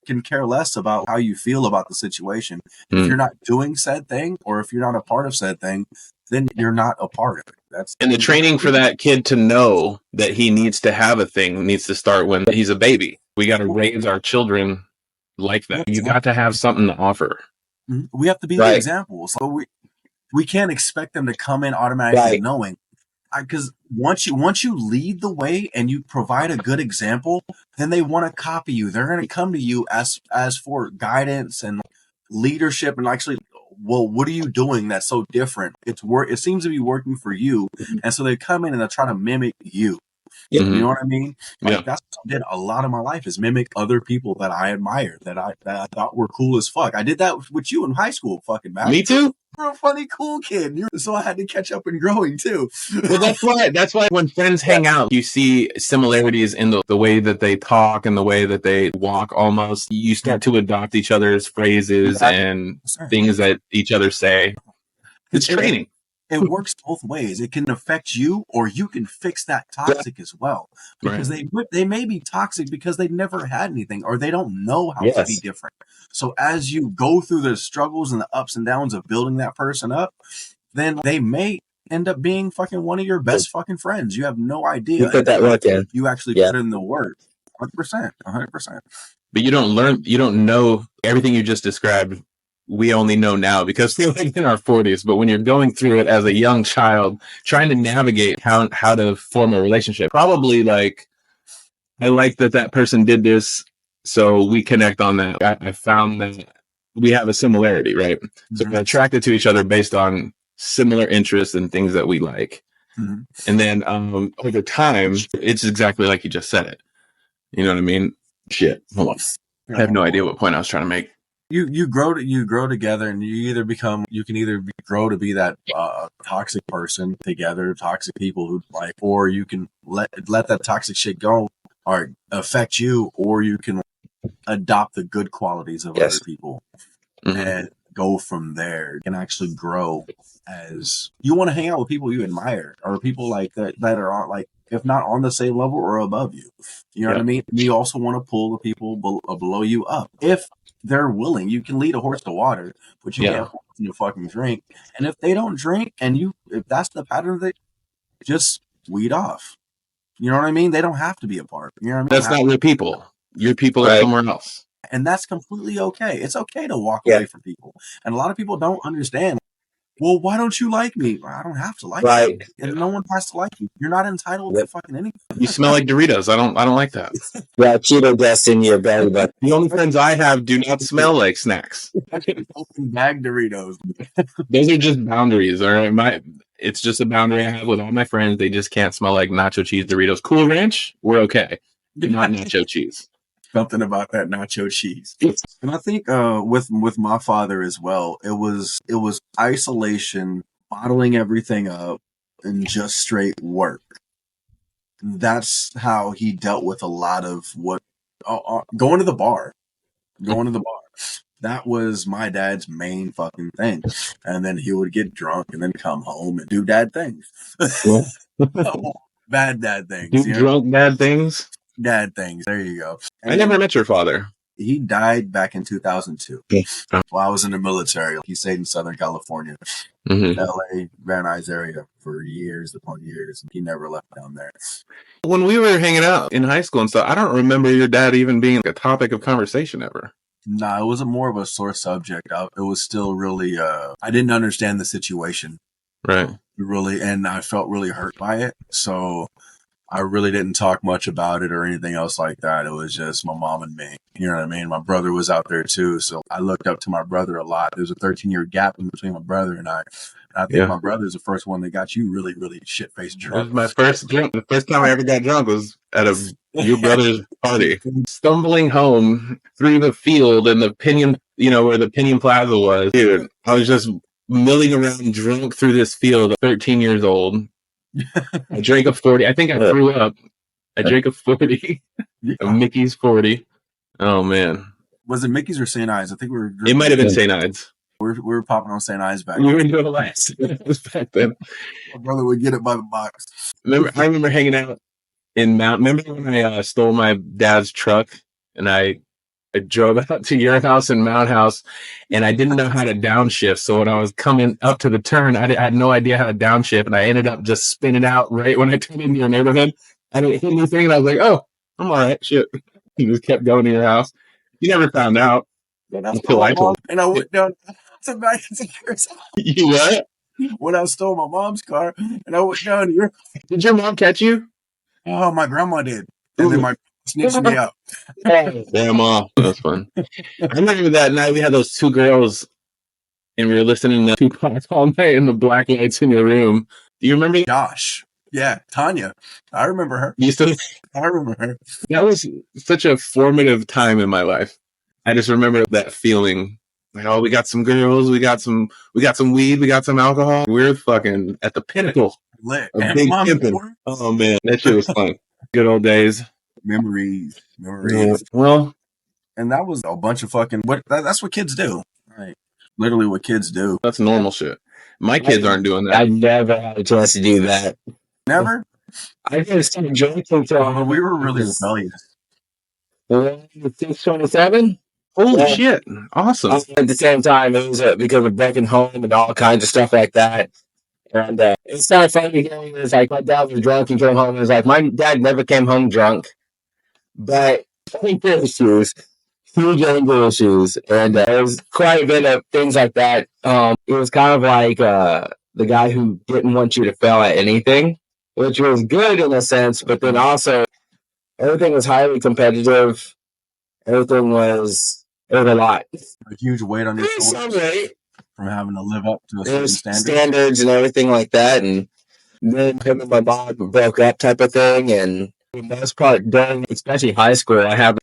[SPEAKER 3] can care less about how you feel about the situation. If you're not doing said thing, or if you're not a part of said thing, then you're not a part of it. That's
[SPEAKER 2] And the training for that kid to know that he needs to have a thing needs to start when he's a baby. We got to raise our children like that. You got to have something to offer.
[SPEAKER 3] We have to be the example. So we can't expect them to come in automatically knowing. Because once you lead the way and you provide a good example, then they want to copy you. They're going to come to you as for guidance and leadership, and actually, well, what are you doing that's so different? It seems to be working for you, and so they come in and they try to mimic you. You know what I mean? Like, that's what I did a lot of my life, is mimic other people that I admired, that I thought were cool as fuck. I did that with you in high school, fucking man.
[SPEAKER 2] Me too.
[SPEAKER 3] You're a funny, cool kid. So I had to catch up and growing too.
[SPEAKER 2] Well, that's why when friends hang out, you see similarities in the way that they talk and the way that they walk almost. You start to adopt each other's phrases and things that each other say. It's training.
[SPEAKER 3] It works both ways. It can affect you, or you can fix that toxic as well. Because they may be toxic because they never had anything, or they don't know how to be different. So as you go through the struggles and the ups and downs of building that person up, then they may end up being fucking one of your best fucking friends. You have no idea.
[SPEAKER 4] You put that work in.
[SPEAKER 3] You actually put in the work. 100%.
[SPEAKER 2] But you don't know everything you just described. We only know now because we're like in our 40s. But when you're going through it as a young child, trying to navigate how to form a relationship, probably like, I like that person did this, so we connect on that. I found that we have a similarity, right? So we're attracted to each other based on similar interests and things that we like. And then over time, it's exactly like you just said it. You know what I mean? Shit. Hold on. I have no idea what point I was trying to make.
[SPEAKER 3] You grow together, and you can either grow to be that toxic person together, toxic people who like, or you can let that toxic shit go or affect you, or you can adopt the good qualities of other people and go from there. You can actually grow as you want to hang out with people you admire, or people like that are on, like, if not on the same level or above you. You know what I mean? You also want to pull the people below you up. If they're willing, you can lead a horse to water, but you can't force them to fucking drink. And if they don't drink, and if that's the pattern of it, just weed off. You know what I mean? They don't have to be a part. You know what I mean?
[SPEAKER 2] That's not your people. Your people are somewhere else.
[SPEAKER 3] And that's completely okay. It's okay to walk away from people. And a lot of people don't understand. Well, why don't you like me? I don't have to like you. And no one has to like you. You're not entitled to fucking anything.
[SPEAKER 2] You smell like Doritos. I don't like that.
[SPEAKER 4] Cheeto dust in your belly button.
[SPEAKER 2] The only friends I have do not smell like snacks.
[SPEAKER 3] Open bag Doritos.
[SPEAKER 2] Those are just boundaries, all right? It's just a boundary I have with all my friends. They just can't smell like nacho cheese Doritos. Cool Ranch, we're okay. Not nacho cheese.
[SPEAKER 3] Something about that nacho cheese. And I think with my father as well, it was isolation, bottling everything up, and just straight work. That's how he dealt with a lot of what going to the bar. That was my dad's main fucking thing. And then he would get drunk and then come home and do dad things. Bad dad things.
[SPEAKER 2] Do drunk bad things?
[SPEAKER 3] Dad things. There you go. And
[SPEAKER 2] I never met your father.
[SPEAKER 3] He died back in 2002. While I was in the military. He stayed in Southern California, LA, Van Nuys area for years upon years. He never left down there.
[SPEAKER 2] When we were hanging out in high school and stuff, I don't remember your dad even being a topic of conversation ever.
[SPEAKER 3] No, it wasn't more of a sore subject. It was still really, I didn't understand the situation.
[SPEAKER 2] Right.
[SPEAKER 3] Really, and I felt really hurt by it. So I really didn't talk much about it or anything else like that. It was just my mom and me. You know what I mean? My brother was out there too. So I looked up to my brother a lot. There's a 13-year gap in between my brother and I. I think my brother's the first one that got you really, really shit-faced drunk.
[SPEAKER 2] It was my first drink. The first time I ever got drunk was at your brother's party. Stumbling home through the field and the Pinion, where the Pinion Plaza was. Dude, I was just milling around drunk through this field, 13 years old. I drank a 40. I think I threw up. I drank a 40. A Mickey's 40. Oh, man.
[SPEAKER 3] Was it Mickey's or St. Ides? I think we were...
[SPEAKER 2] It might have been St. Ides.
[SPEAKER 3] We were popping on St. Ides back then.
[SPEAKER 2] We were doing the last back then.
[SPEAKER 3] My brother would get it by the box.
[SPEAKER 2] I remember hanging out in Remember when I stole my dad's truck and I I drove out to your house in Mount House, and I didn't know how to downshift. So when I was coming up to the turn, I had no idea how to downshift, and I ended up just spinning out right when I turned into your neighborhood. I didn't hit anything, and I was like, "Oh, I'm all right." Shit, you just kept going to your house. You never found out until I told
[SPEAKER 3] and I went down to McIntyre's
[SPEAKER 2] you. What?
[SPEAKER 3] when I stole my mom's car, and I went down to your.
[SPEAKER 2] Did your mom catch you?
[SPEAKER 3] Oh, my grandma did, and then my snitched me out.
[SPEAKER 2] Grandma, that's fun. I remember that night we had those two girls, and we were listening to Tupac all night in the black lights in your room. Do you remember?
[SPEAKER 3] Josh, yeah, Tanya, I remember her.
[SPEAKER 2] You still?
[SPEAKER 3] I remember her.
[SPEAKER 2] That was such a formative time in my life. I just remember that feeling like, oh, we got some girls, we got some weed, we got some alcohol. We're fucking at the pinnacle
[SPEAKER 3] Lit.
[SPEAKER 2] of
[SPEAKER 3] And
[SPEAKER 2] big
[SPEAKER 3] Mom
[SPEAKER 2] pimping.
[SPEAKER 3] Ford.
[SPEAKER 2] Oh man, that shit was fun. Good old days.
[SPEAKER 3] Memories.
[SPEAKER 2] Yeah. Well,
[SPEAKER 3] And that was a bunch of fucking. That's what kids do. Right. Literally what kids do.
[SPEAKER 2] that's normal shit. My kids aren't doing
[SPEAKER 4] I
[SPEAKER 2] that.
[SPEAKER 4] never had a chance to do that.
[SPEAKER 3] Never.
[SPEAKER 4] I didn't start drinking till
[SPEAKER 3] We were really rebellious.
[SPEAKER 4] 627.
[SPEAKER 2] Holy
[SPEAKER 4] Yeah.
[SPEAKER 2] shit! Awesome.
[SPEAKER 4] At the same time, it was because of breaking home and all kinds of stuff like that. And it's kind of funny because it was like my dad was drunk and came home. And it was like my dad never came home drunk, but anger issues, huge anger issues, and there was quite a bit of things like that. It was kind of like the guy who didn't want you to fail at anything, which was good in a sense, but then also everything was highly competitive. Everything was a lot.
[SPEAKER 3] A huge weight on your shoulders from having to live up to a certain
[SPEAKER 4] There's
[SPEAKER 3] standard.
[SPEAKER 4] standards and everything like that, and then him and my mom broke up type of thing. And for the most part, during especially high school, I have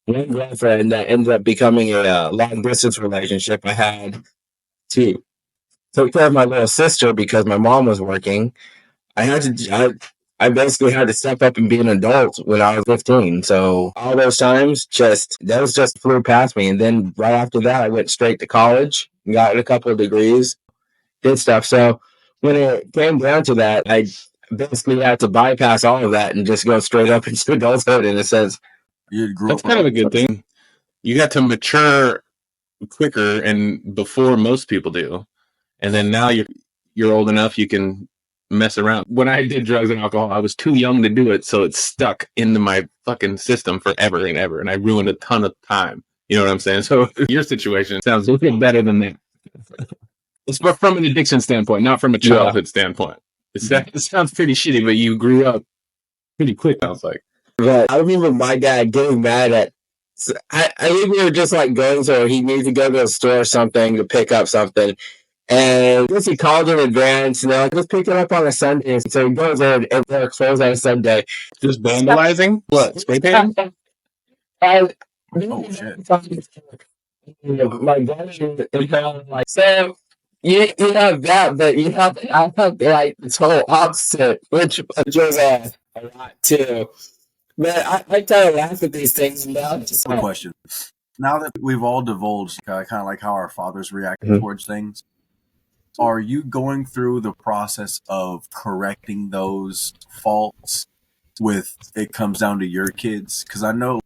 [SPEAKER 4] one girlfriend that ended up becoming a long distance relationship. I had two. Took care of my little sister because my mom was working. I basically had to step up and be an adult when I was 15. So all those times those just flew past me. And then right after that, I went straight to college, got a couple of degrees, did stuff. So when it came down to that, I basically had to bypass all of that and just go straight up into adulthood in a sense.
[SPEAKER 3] You grew
[SPEAKER 2] That's
[SPEAKER 3] up
[SPEAKER 2] kind of a good thing. You got to mature quicker and before most people do, and then now you're old enough you can mess around. When I did drugs and alcohol, I was too young to do it, so it stuck into my fucking system forever and ever, and I ruined a ton of time. You know what I'm saying? So your situation sounds a little better than that. It's from an addiction standpoint, not from a childhood standpoint. It sounds pretty shitty, but you grew up pretty quick, sounds like.
[SPEAKER 4] But I remember my dad getting mad at. I think we were just like going to. He needed to go to the store or something to pick up something, and I guess he called in advance. And they're like, "Let's pick it up on a Sunday." So he goes there, and they're closed on a Sunday.
[SPEAKER 2] Just vandalizing? What? Spray painting?
[SPEAKER 4] And
[SPEAKER 3] Oh shit!
[SPEAKER 4] my dad is like, "Sam, you have that, but I have like this whole opposite, which was a lot too." But I kind of laugh at these things now.
[SPEAKER 3] Quick question. Now that we've all divulged kind of like how our fathers react towards things, are you going through the process of correcting those faults with it comes down to your kids? Because I know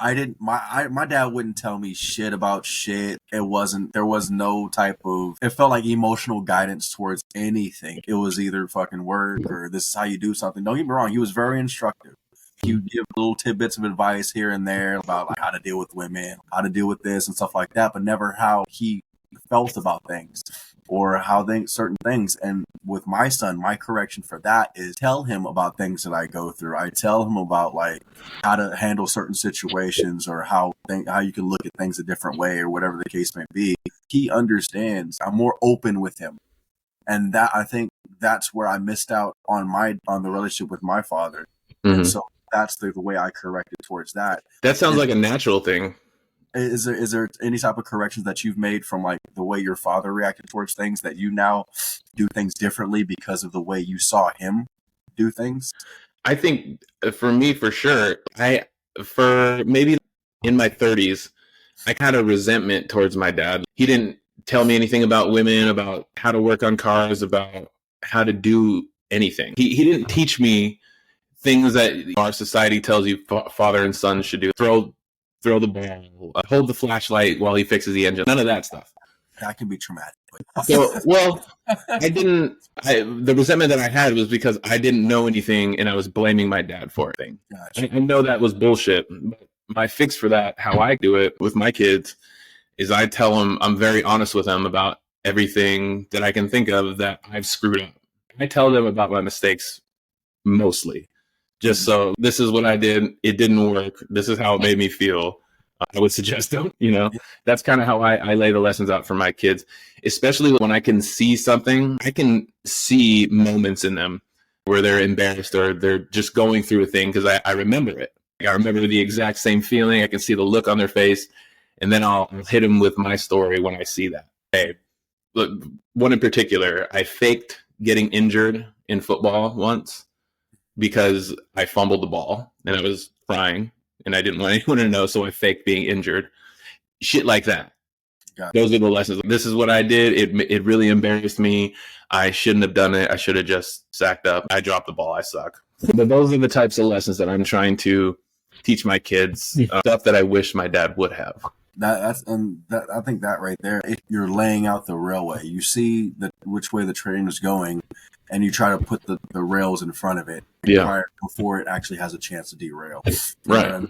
[SPEAKER 3] I didn't. My dad wouldn't tell me shit about shit. There was no type of. It felt like emotional guidance towards anything. It was either fucking work or this is how you do something. Don't get me wrong. He was very instructive. He would give little tidbits of advice here and there about like how to deal with women, how to deal with this and stuff like that, but never how he felt about things or how certain things. And with my son, my correction for that is tell him about things that I go through. I tell him about like how to handle certain situations or how you can look at things a different way or whatever the case may be. He understands. I'm more open with him. And that I think that's where I missed out on the relationship with my father.
[SPEAKER 2] Mm-hmm.
[SPEAKER 3] And so that's the way I corrected towards that.
[SPEAKER 2] That sounds like a natural thing.
[SPEAKER 3] Is there any type of corrections that you've made from like the way your father reacted towards things that you now do things differently because of the way you saw him do things?
[SPEAKER 2] I think for me, for sure, for maybe in my 30s, I had a resentment towards my dad. He didn't tell me anything about women, about how to work on cars, about how to do anything. He didn't teach me things that our society tells you father and son should do. Throw throw the ball, hold the flashlight while he fixes the engine. None of that stuff.
[SPEAKER 3] That can be traumatic.
[SPEAKER 2] So, well, the resentment that I had was because I didn't know anything and I was blaming my dad for it.
[SPEAKER 3] Gotcha.
[SPEAKER 2] I know that was bullshit. But my fix for that, how I do it with my kids, is I tell them, I'm very honest with them about everything that I can think of that I've screwed up. I tell them about my mistakes mostly. Just so, this is what I did. It didn't work. This is how it made me feel. I would suggest them, that's kind of how I lay the lessons out for my kids, especially when I can see something. I can see moments in them where they're embarrassed or they're just going through a thing because I remember it. I remember the exact same feeling. I can see the look on their face, and then I'll hit them with my story when I see that. Hey, look, one in particular, I faked getting injured in football once because I fumbled the ball and I was crying. And I didn't want anyone to know, so I faked being injured. Shit like that. Those are the lessons. This is what I did. It really embarrassed me. I shouldn't have done it. I should have just sacked up. I dropped the ball. I suck. But those are the types of lessons that I'm trying to teach my kids. Stuff that I wish my dad would have.
[SPEAKER 3] I think that right there, if you're laying out the railway, you see which way the train is going, and you try to put the rails in front of it before it actually has a chance to derail.
[SPEAKER 2] Right.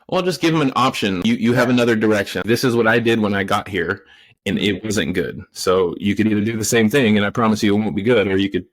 [SPEAKER 2] Well, just give them an option. You have another direction. This is what I did when I got here, and it wasn't good. So you could either do the same thing, and I promise you it won't be good, or you could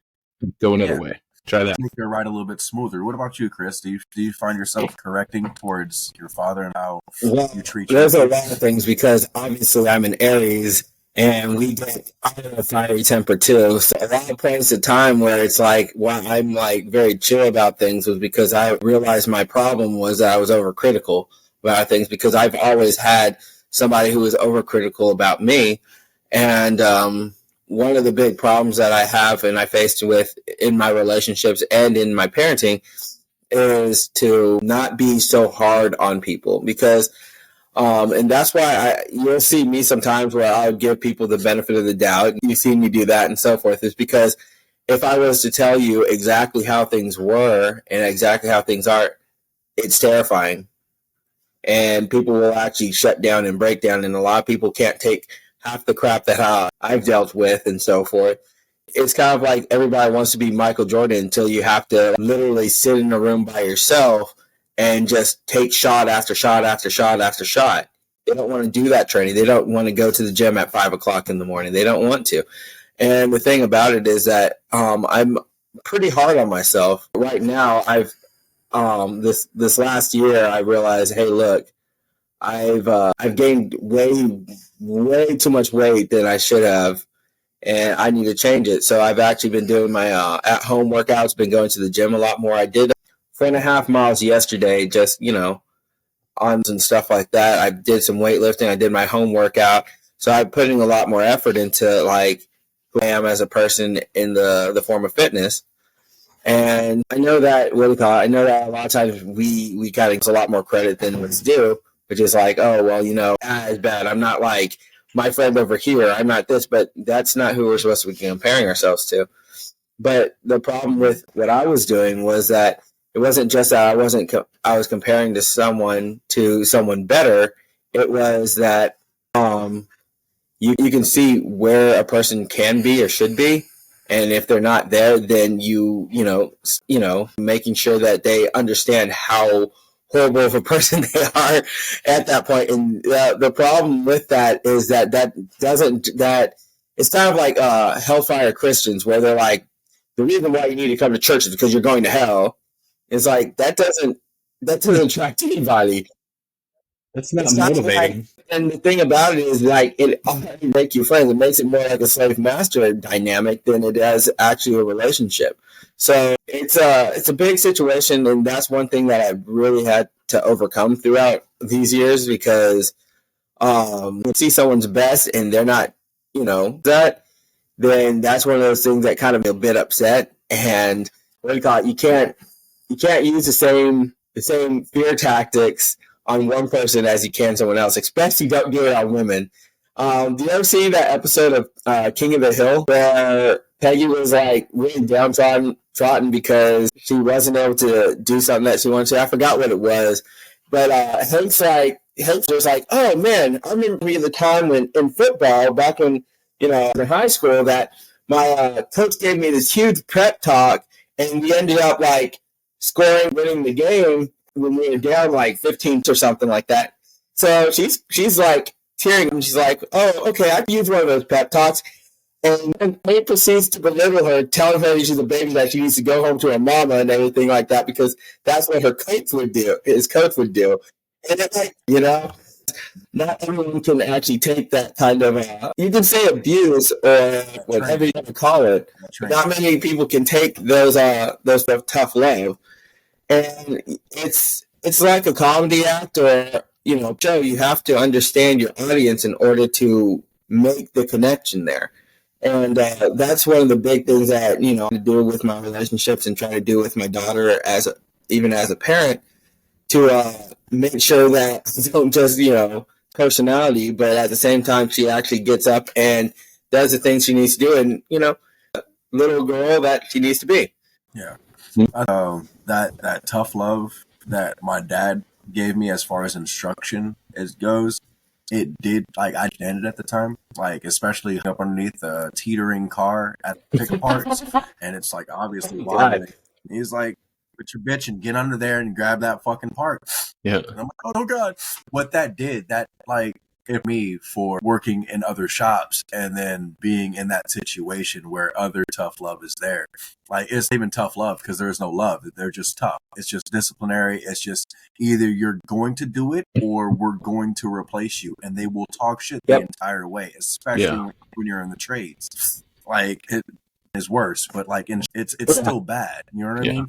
[SPEAKER 2] go another way. Try that.
[SPEAKER 3] Make your ride a little bit smoother. What about you, Chris? Do you find yourself correcting towards your father and how you treat you?
[SPEAKER 4] There's a lot of things because obviously I'm an Aries and we get a fiery temper too. So a lot of points of time where it's like, why I'm like very chill about things was because I realized my problem was that I was overcritical about things because I've always had somebody who was overcritical about me. And, one of the big problems that I have and I faced with in my relationships and in my parenting is to not be so hard on people because, and that's why you'll see me sometimes where I'll give people the benefit of the doubt. You see me do that and so forth is because if I was to tell you exactly how things were and exactly how things are, it's terrifying and people will actually shut down and break down. And a lot of people can't take half the crap that I've dealt with and so forth. It's kind of like everybody wants to be Michael Jordan until you have to literally sit in a room by yourself and just take shot after shot after shot after shot. They don't want to do that training. They don't want to go to the gym at 5 o'clock in the morning. They don't want to. And the thing about it is that I'm pretty hard on myself. Right now, I've this last year, I realized, hey, look, I've gained way too much weight than I should have, and I need to change it. So I've actually been doing my at-home workouts, been going to the gym a lot more. I did 4.5 miles yesterday, just, arms and stuff like that. I did some weightlifting. I did my home workout. So I'm putting a lot more effort into, like, who I am as a person in the form of fitness. And I know that, I know that a lot of times we kind of get a lot more credit than what's due. Which is like, oh, well, that is bad. I'm not like my friend over here. I'm not this, but that's not who we're supposed to be comparing ourselves to. But the problem with what I was doing was that it wasn't just that I was comparing to someone better. It was that you can see where a person can be or should be. And if they're not there, then making sure that they understand how horrible of a person they are at that point. And the problem with that is that it's kind of like hellfire Christians where they're like, the reason why you need to come to church is because you're going to hell. It's like, that doesn't attract anybody.
[SPEAKER 2] That's not motivating.
[SPEAKER 4] And the thing about it is, like, it already makes you friends. It makes it more like a slave-master dynamic than it does actually a relationship. So it's a big situation, and that's one thing that I've really had to overcome throughout these years because you see someone's best and they're not, that, then that's one of those things that kind of a bit upset. And you can't use the same fear tactics on one person as you can someone else, especially don't do it on women. Do you ever see that episode of King of the Hill where Peggy was like really downtrodden because she wasn't able to do something that she wanted to? I forgot what it was, But Hank's was like, oh man, I remember the time when in football back when in high school that my coach gave me this huge prep talk, and we ended up like winning the game when we were down like 15 or something like that. So she's like tearing, and she's like, oh, okay, I can use one of those pep talks. And he proceeds to belittle her, telling her she's a baby, that she needs to go home to her mama and everything like that, because that's what her coach would do. His coach would do. And it's like, not everyone can actually take that kind of, you can say abuse or whatever you want to call it. Not many people can take those tough love. And it's like a comedy act or, show. You have to understand your audience in order to make the connection there. And that's one of the big things that, I do with my relationships and try to do with my daughter even as a parent, to make sure that I don't just, personality, but at the same time, she actually gets up and does the things she needs to do, and, little girl that she needs to be.
[SPEAKER 3] Yeah. That tough love that my dad gave me as far as instruction goes, it did, like, I ended at the time, like, especially up underneath a teetering car at Pick Parts, and it's like obviously wobbling. He's like, put your bitch and get under there and grab that fucking part.
[SPEAKER 2] Yeah.
[SPEAKER 3] And I'm like, oh God. What that did, that like hit me for working in other shops and then being in that situation where other tough love is there. Like, it's even tough love because there is no love. They're just tough. It's just disciplinary. It's just either you're going to do it or we're going to replace you. And they will talk shit the entire way, especially when you're in the trades. Like, it is worse, but like it's still bad. You know what I mean?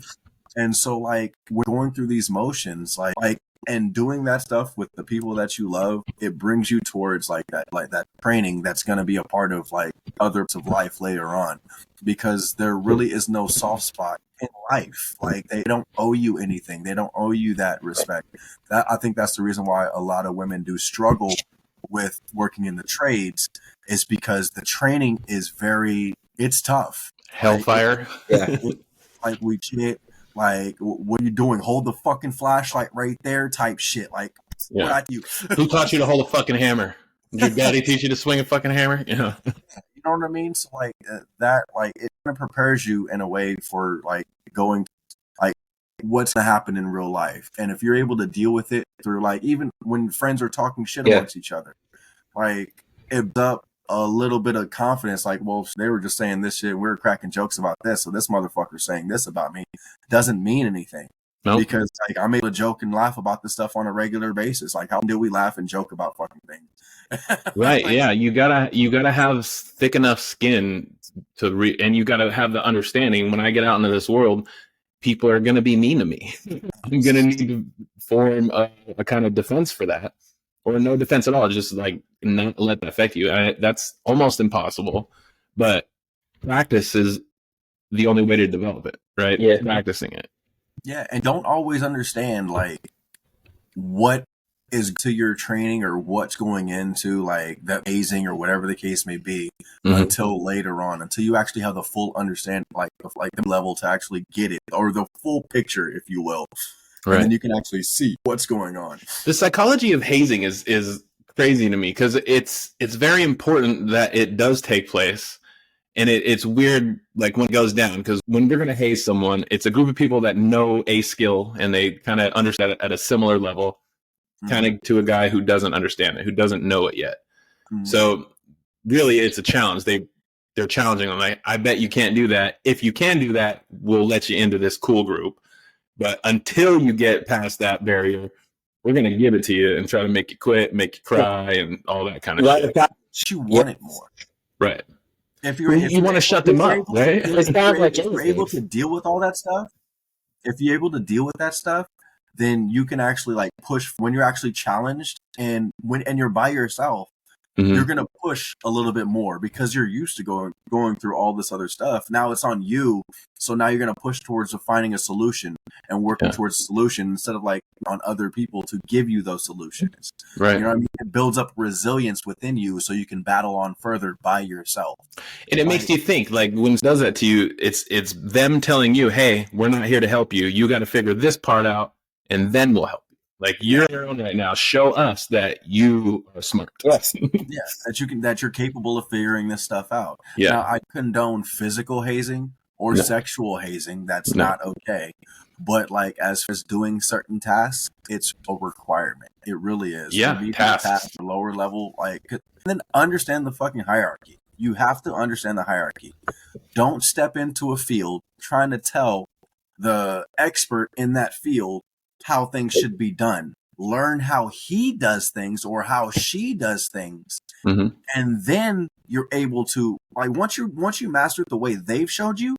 [SPEAKER 3] And so, like, we're going through these motions, like, and doing that stuff with the people that you love, it brings you towards like that training that's going to be a part of like other parts of life later on, because there really is no soft spot in life. Like, they don't owe you anything. They don't owe you that respect. I think that's the reason why a lot of women do struggle with working in the trades, is because the training is it's tough.
[SPEAKER 2] Hellfire.
[SPEAKER 3] Like we can't. Like, what are you doing? Hold the fucking flashlight right there type shit. Like, what got you?
[SPEAKER 2] Who taught you to hold a fucking hammer? Did your daddy teach you to swing a fucking hammer? Yeah.
[SPEAKER 3] You know what I mean? So, like, that, like, it kind of prepares you in a way for, like, going, like, what's going to happen in real life. And if you're able to deal with it through, like, even when friends are talking shit amongst each other, like, it up a little bit of confidence, like, well, they were just saying this shit, we were cracking jokes about this, so this motherfucker's saying this about me, doesn't mean anything. Nope. Because, like, I'm able to joke and laugh about this stuff on a regular basis. Like, how do we laugh and joke about fucking things?
[SPEAKER 2] Right. Like, yeah, you gotta have thick enough skin and you gotta have the understanding, when I get out into this world, people are gonna be mean to me. I'm gonna need to form a kind of defense for that. Or no defense at all, just like not let that affect you. That's almost impossible, but practice is the only way to develop it, right? Yeah. Practicing it.
[SPEAKER 3] Yeah, and don't always understand like what is to your training or what's going into like that hazing or whatever the case may be until later on, until you actually have the full understanding, like the level to actually get it, or the full picture, if you will. Right. And then you can actually see what's going on.
[SPEAKER 2] The psychology of hazing is crazy to me, because it's very important that it does take place. And it's weird, like, when it goes down, because when you're going to haze someone, it's a group of people that know a skill and they kind of understand it at a similar level, kind of to a guy who doesn't understand it, who doesn't know it yet. So really, it's a challenge. They're challenging them. Like, I bet you can't do that. If you can do that, we'll let you into this cool group. But until you get past that barrier, we're going to give it to you and try to make you quit, make you cry, and all that kind of shit.
[SPEAKER 3] You want it more.
[SPEAKER 2] Right.
[SPEAKER 3] If
[SPEAKER 2] you want to shut them up, right?
[SPEAKER 3] If you're able to deal with all that stuff, if you're able to deal with that stuff, then you can actually like push when you're actually challenged, and when you're by yourself, you're going to push a little bit more because you're used to going through all this other stuff. Now it's on you. So now you're going to push towards finding a solution and working towards a solution instead of like on other people to give you those solutions.
[SPEAKER 2] Right.
[SPEAKER 3] You know what I mean? It builds up resilience within you so you can battle on further by yourself.
[SPEAKER 2] And it makes you think, like, when it does that to you, it's them telling you, hey, we're not here to help you. You got to figure this part out and then we'll help you. Like, you're on your own right now. Show us that you are smart.
[SPEAKER 4] Yes.
[SPEAKER 3] Yeah, that you're capable of figuring this stuff out.
[SPEAKER 2] Yeah.
[SPEAKER 3] Now, I condone physical hazing or
[SPEAKER 2] No.
[SPEAKER 3] sexual hazing. That's
[SPEAKER 2] No.
[SPEAKER 3] not okay. But like as far as doing certain tasks, it's a requirement. It really is.
[SPEAKER 2] Yeah,
[SPEAKER 3] To be
[SPEAKER 2] tasks.
[SPEAKER 3] task lower level, like, and then understand the fucking hierarchy. You have to understand the hierarchy. Don't step into a field trying to tell the expert in that field how things should be done. Learn how he does things or how she does things,
[SPEAKER 2] Mhm.
[SPEAKER 3] and then you're able to, like, once you master it the way they've showed you,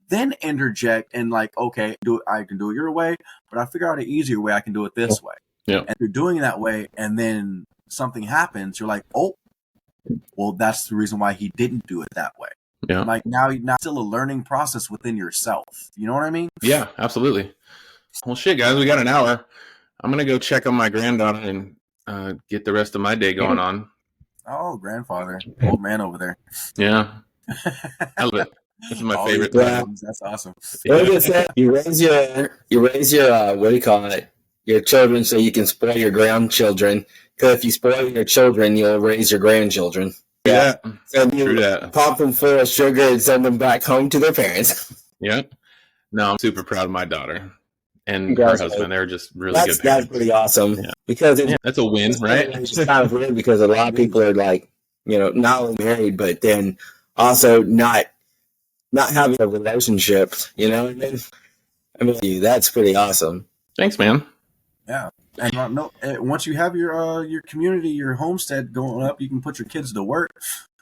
[SPEAKER 3] then interject and, like, okay, I can do it your way, but I figure out an easier way. I can do it this way.
[SPEAKER 2] Yeah.
[SPEAKER 3] And you're doing it that way, and then something happens. You're like, oh, well, that's the reason why he didn't do it that way.
[SPEAKER 2] Yeah.
[SPEAKER 3] Like now still a learning process within yourself. You know what I mean?
[SPEAKER 2] Yeah, absolutely. Well, shit, guys, we got an hour. I'm going to go check on my granddaughter and get the rest of my day going on.
[SPEAKER 3] Oh, grandfather, old man over there.
[SPEAKER 2] Yeah. I love it. This is my
[SPEAKER 3] All
[SPEAKER 2] favorite
[SPEAKER 3] these
[SPEAKER 2] time.
[SPEAKER 3] times. That's awesome.
[SPEAKER 4] What did it say? You raise your what do you call it? Your children so you can spoil your grandchildren. Because if you spoil your children, you'll raise your grandchildren.
[SPEAKER 2] Yeah.
[SPEAKER 4] So
[SPEAKER 2] True
[SPEAKER 4] you
[SPEAKER 2] that.
[SPEAKER 4] pop them full of sugar and send them back home to their parents.
[SPEAKER 2] Yeah. No, I'm super proud of my daughter and her
[SPEAKER 4] Congratulations.
[SPEAKER 2] husband. They're just really
[SPEAKER 4] That's
[SPEAKER 2] good parents.
[SPEAKER 4] pretty awesome.
[SPEAKER 2] Yeah.
[SPEAKER 4] Because
[SPEAKER 2] Yeah, that's a win, right?
[SPEAKER 4] It's just kind of weird because a lot of people are like, not only married, but then also not having a relationship. You know what I mean? I mean, that's pretty awesome.
[SPEAKER 2] Thanks, man.
[SPEAKER 3] Yeah. And once you have your community, your homestead going up, you can put your kids to work.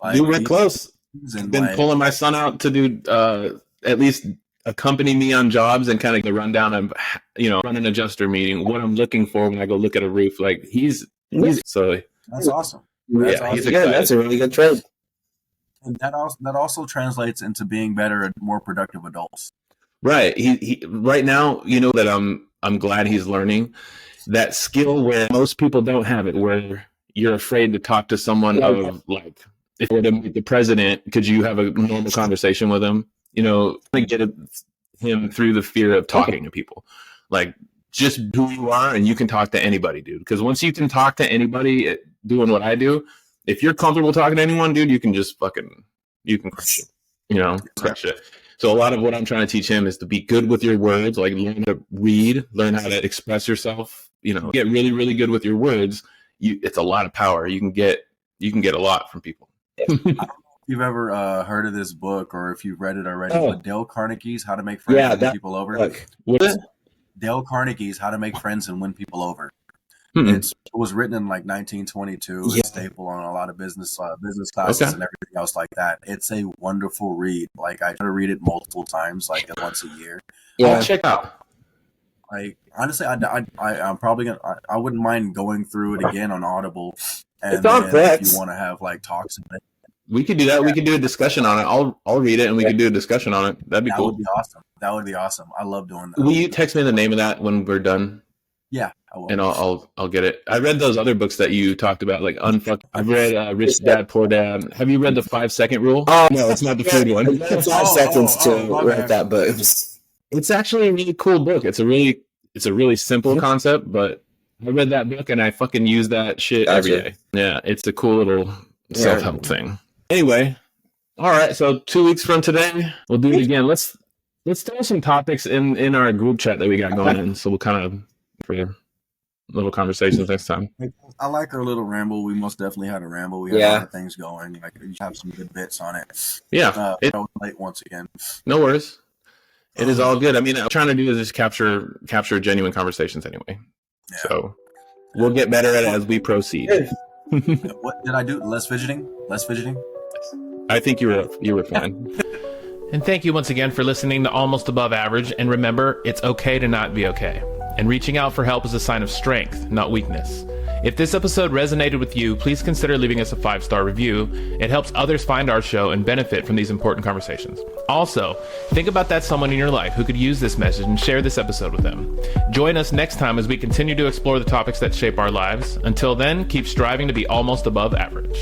[SPEAKER 3] Like,
[SPEAKER 2] You went close.
[SPEAKER 3] and
[SPEAKER 2] Been
[SPEAKER 3] like,
[SPEAKER 2] pulling my son out to do at least accompany me on jobs and kind of the rundown of, run an adjuster meeting, what I'm looking for when I go look at a roof. Like he's so
[SPEAKER 3] that's awesome. That's
[SPEAKER 2] yeah, he's
[SPEAKER 3] awesome.
[SPEAKER 2] excited.
[SPEAKER 4] That's a really good trade.
[SPEAKER 3] And that also translates into being better and more productive adults.
[SPEAKER 2] Right. He right now, that I'm glad he's learning that skill where most people don't have it, where you're afraid to talk to someone of like, if you were to meet the president, could you have a normal conversation with him? Get him through the fear of talking to people. Like, just who you are and you can talk to anybody, dude. Because once you can talk to anybody doing what I do, if you're comfortable talking to anyone, dude, you can just you can crush it. Crush it. So a lot of what I'm trying to teach him is to be good with your words, like learn to read, learn how to express yourself, get really, really good with your words. It's a lot of power. You can get a lot from people.
[SPEAKER 3] I don't know if you've ever heard of this book or if you've read it already, but Dale Carnegie's How to Make Friends and Win People Over.
[SPEAKER 4] Look,
[SPEAKER 2] What is it?
[SPEAKER 3] Dale Carnegie's How to Make Friends and Win People Over.
[SPEAKER 2] Hmm.
[SPEAKER 3] It was written in like 1922.
[SPEAKER 4] Yeah.
[SPEAKER 3] It's staple on a lot of business classes
[SPEAKER 2] Okay.
[SPEAKER 3] and everything else like that. It's a wonderful read. Like I try to read it multiple times, like once a year.
[SPEAKER 4] yeah,
[SPEAKER 2] Check out.
[SPEAKER 3] Like honestly, I'm probably gonna. I wouldn't mind going through it again on Audible. And
[SPEAKER 4] It's on
[SPEAKER 3] then if
[SPEAKER 4] Plex.
[SPEAKER 3] you want to have like talks about it,
[SPEAKER 2] We could do that. We could do a discussion on it. I'll read it and we could do a discussion on it. That'd be
[SPEAKER 3] that
[SPEAKER 2] cool.
[SPEAKER 3] would be awesome. That would be awesome. I love doing that.
[SPEAKER 2] Will you text me the name of that when we're done?
[SPEAKER 3] Yeah, I will.
[SPEAKER 2] And I'll get it. I read those other books that you talked about, like Unfuck. I've read Rich Dad Poor Dad. Have you read the 5-second rule?
[SPEAKER 4] Oh,
[SPEAKER 2] No, it's not the food one.
[SPEAKER 4] It took 5 seconds to
[SPEAKER 3] my
[SPEAKER 4] write
[SPEAKER 3] bad.
[SPEAKER 4] that book.
[SPEAKER 2] It's actually a really cool book. It's a really simple concept, but I read that book and I fucking use that shit every
[SPEAKER 4] Gotcha.
[SPEAKER 2] day. Yeah, it's a cool little self-help thing. Anyway, all right. So 2 weeks from today, we'll do it again. Let's throw some topics in our group chat that we got going in. So we'll kind of for little conversations next time.
[SPEAKER 3] I like our little ramble. We most definitely had a ramble. We had a lot of things going. Like you have some good bits on it.
[SPEAKER 2] Yeah,
[SPEAKER 3] I was late once again.
[SPEAKER 2] no worries. It is all good. I mean, I'm trying to do is just capture genuine conversations anyway.
[SPEAKER 3] Yeah.
[SPEAKER 2] So we'll get better at it as we proceed.
[SPEAKER 3] What did I do? Less fidgeting.
[SPEAKER 2] I think you were fine.
[SPEAKER 1] And thank you once again for listening to Almost Above Average. And remember, it's okay to not be okay. And reaching out for help is a sign of strength, not weakness. If this episode resonated with you, please consider leaving us a 5-star review. It helps others find our show and benefit from these important conversations. Also, think about that someone in your life who could use this message and share this episode with them. Join us next time as we continue to explore the topics that shape our lives. Until then, keep striving to be almost above average.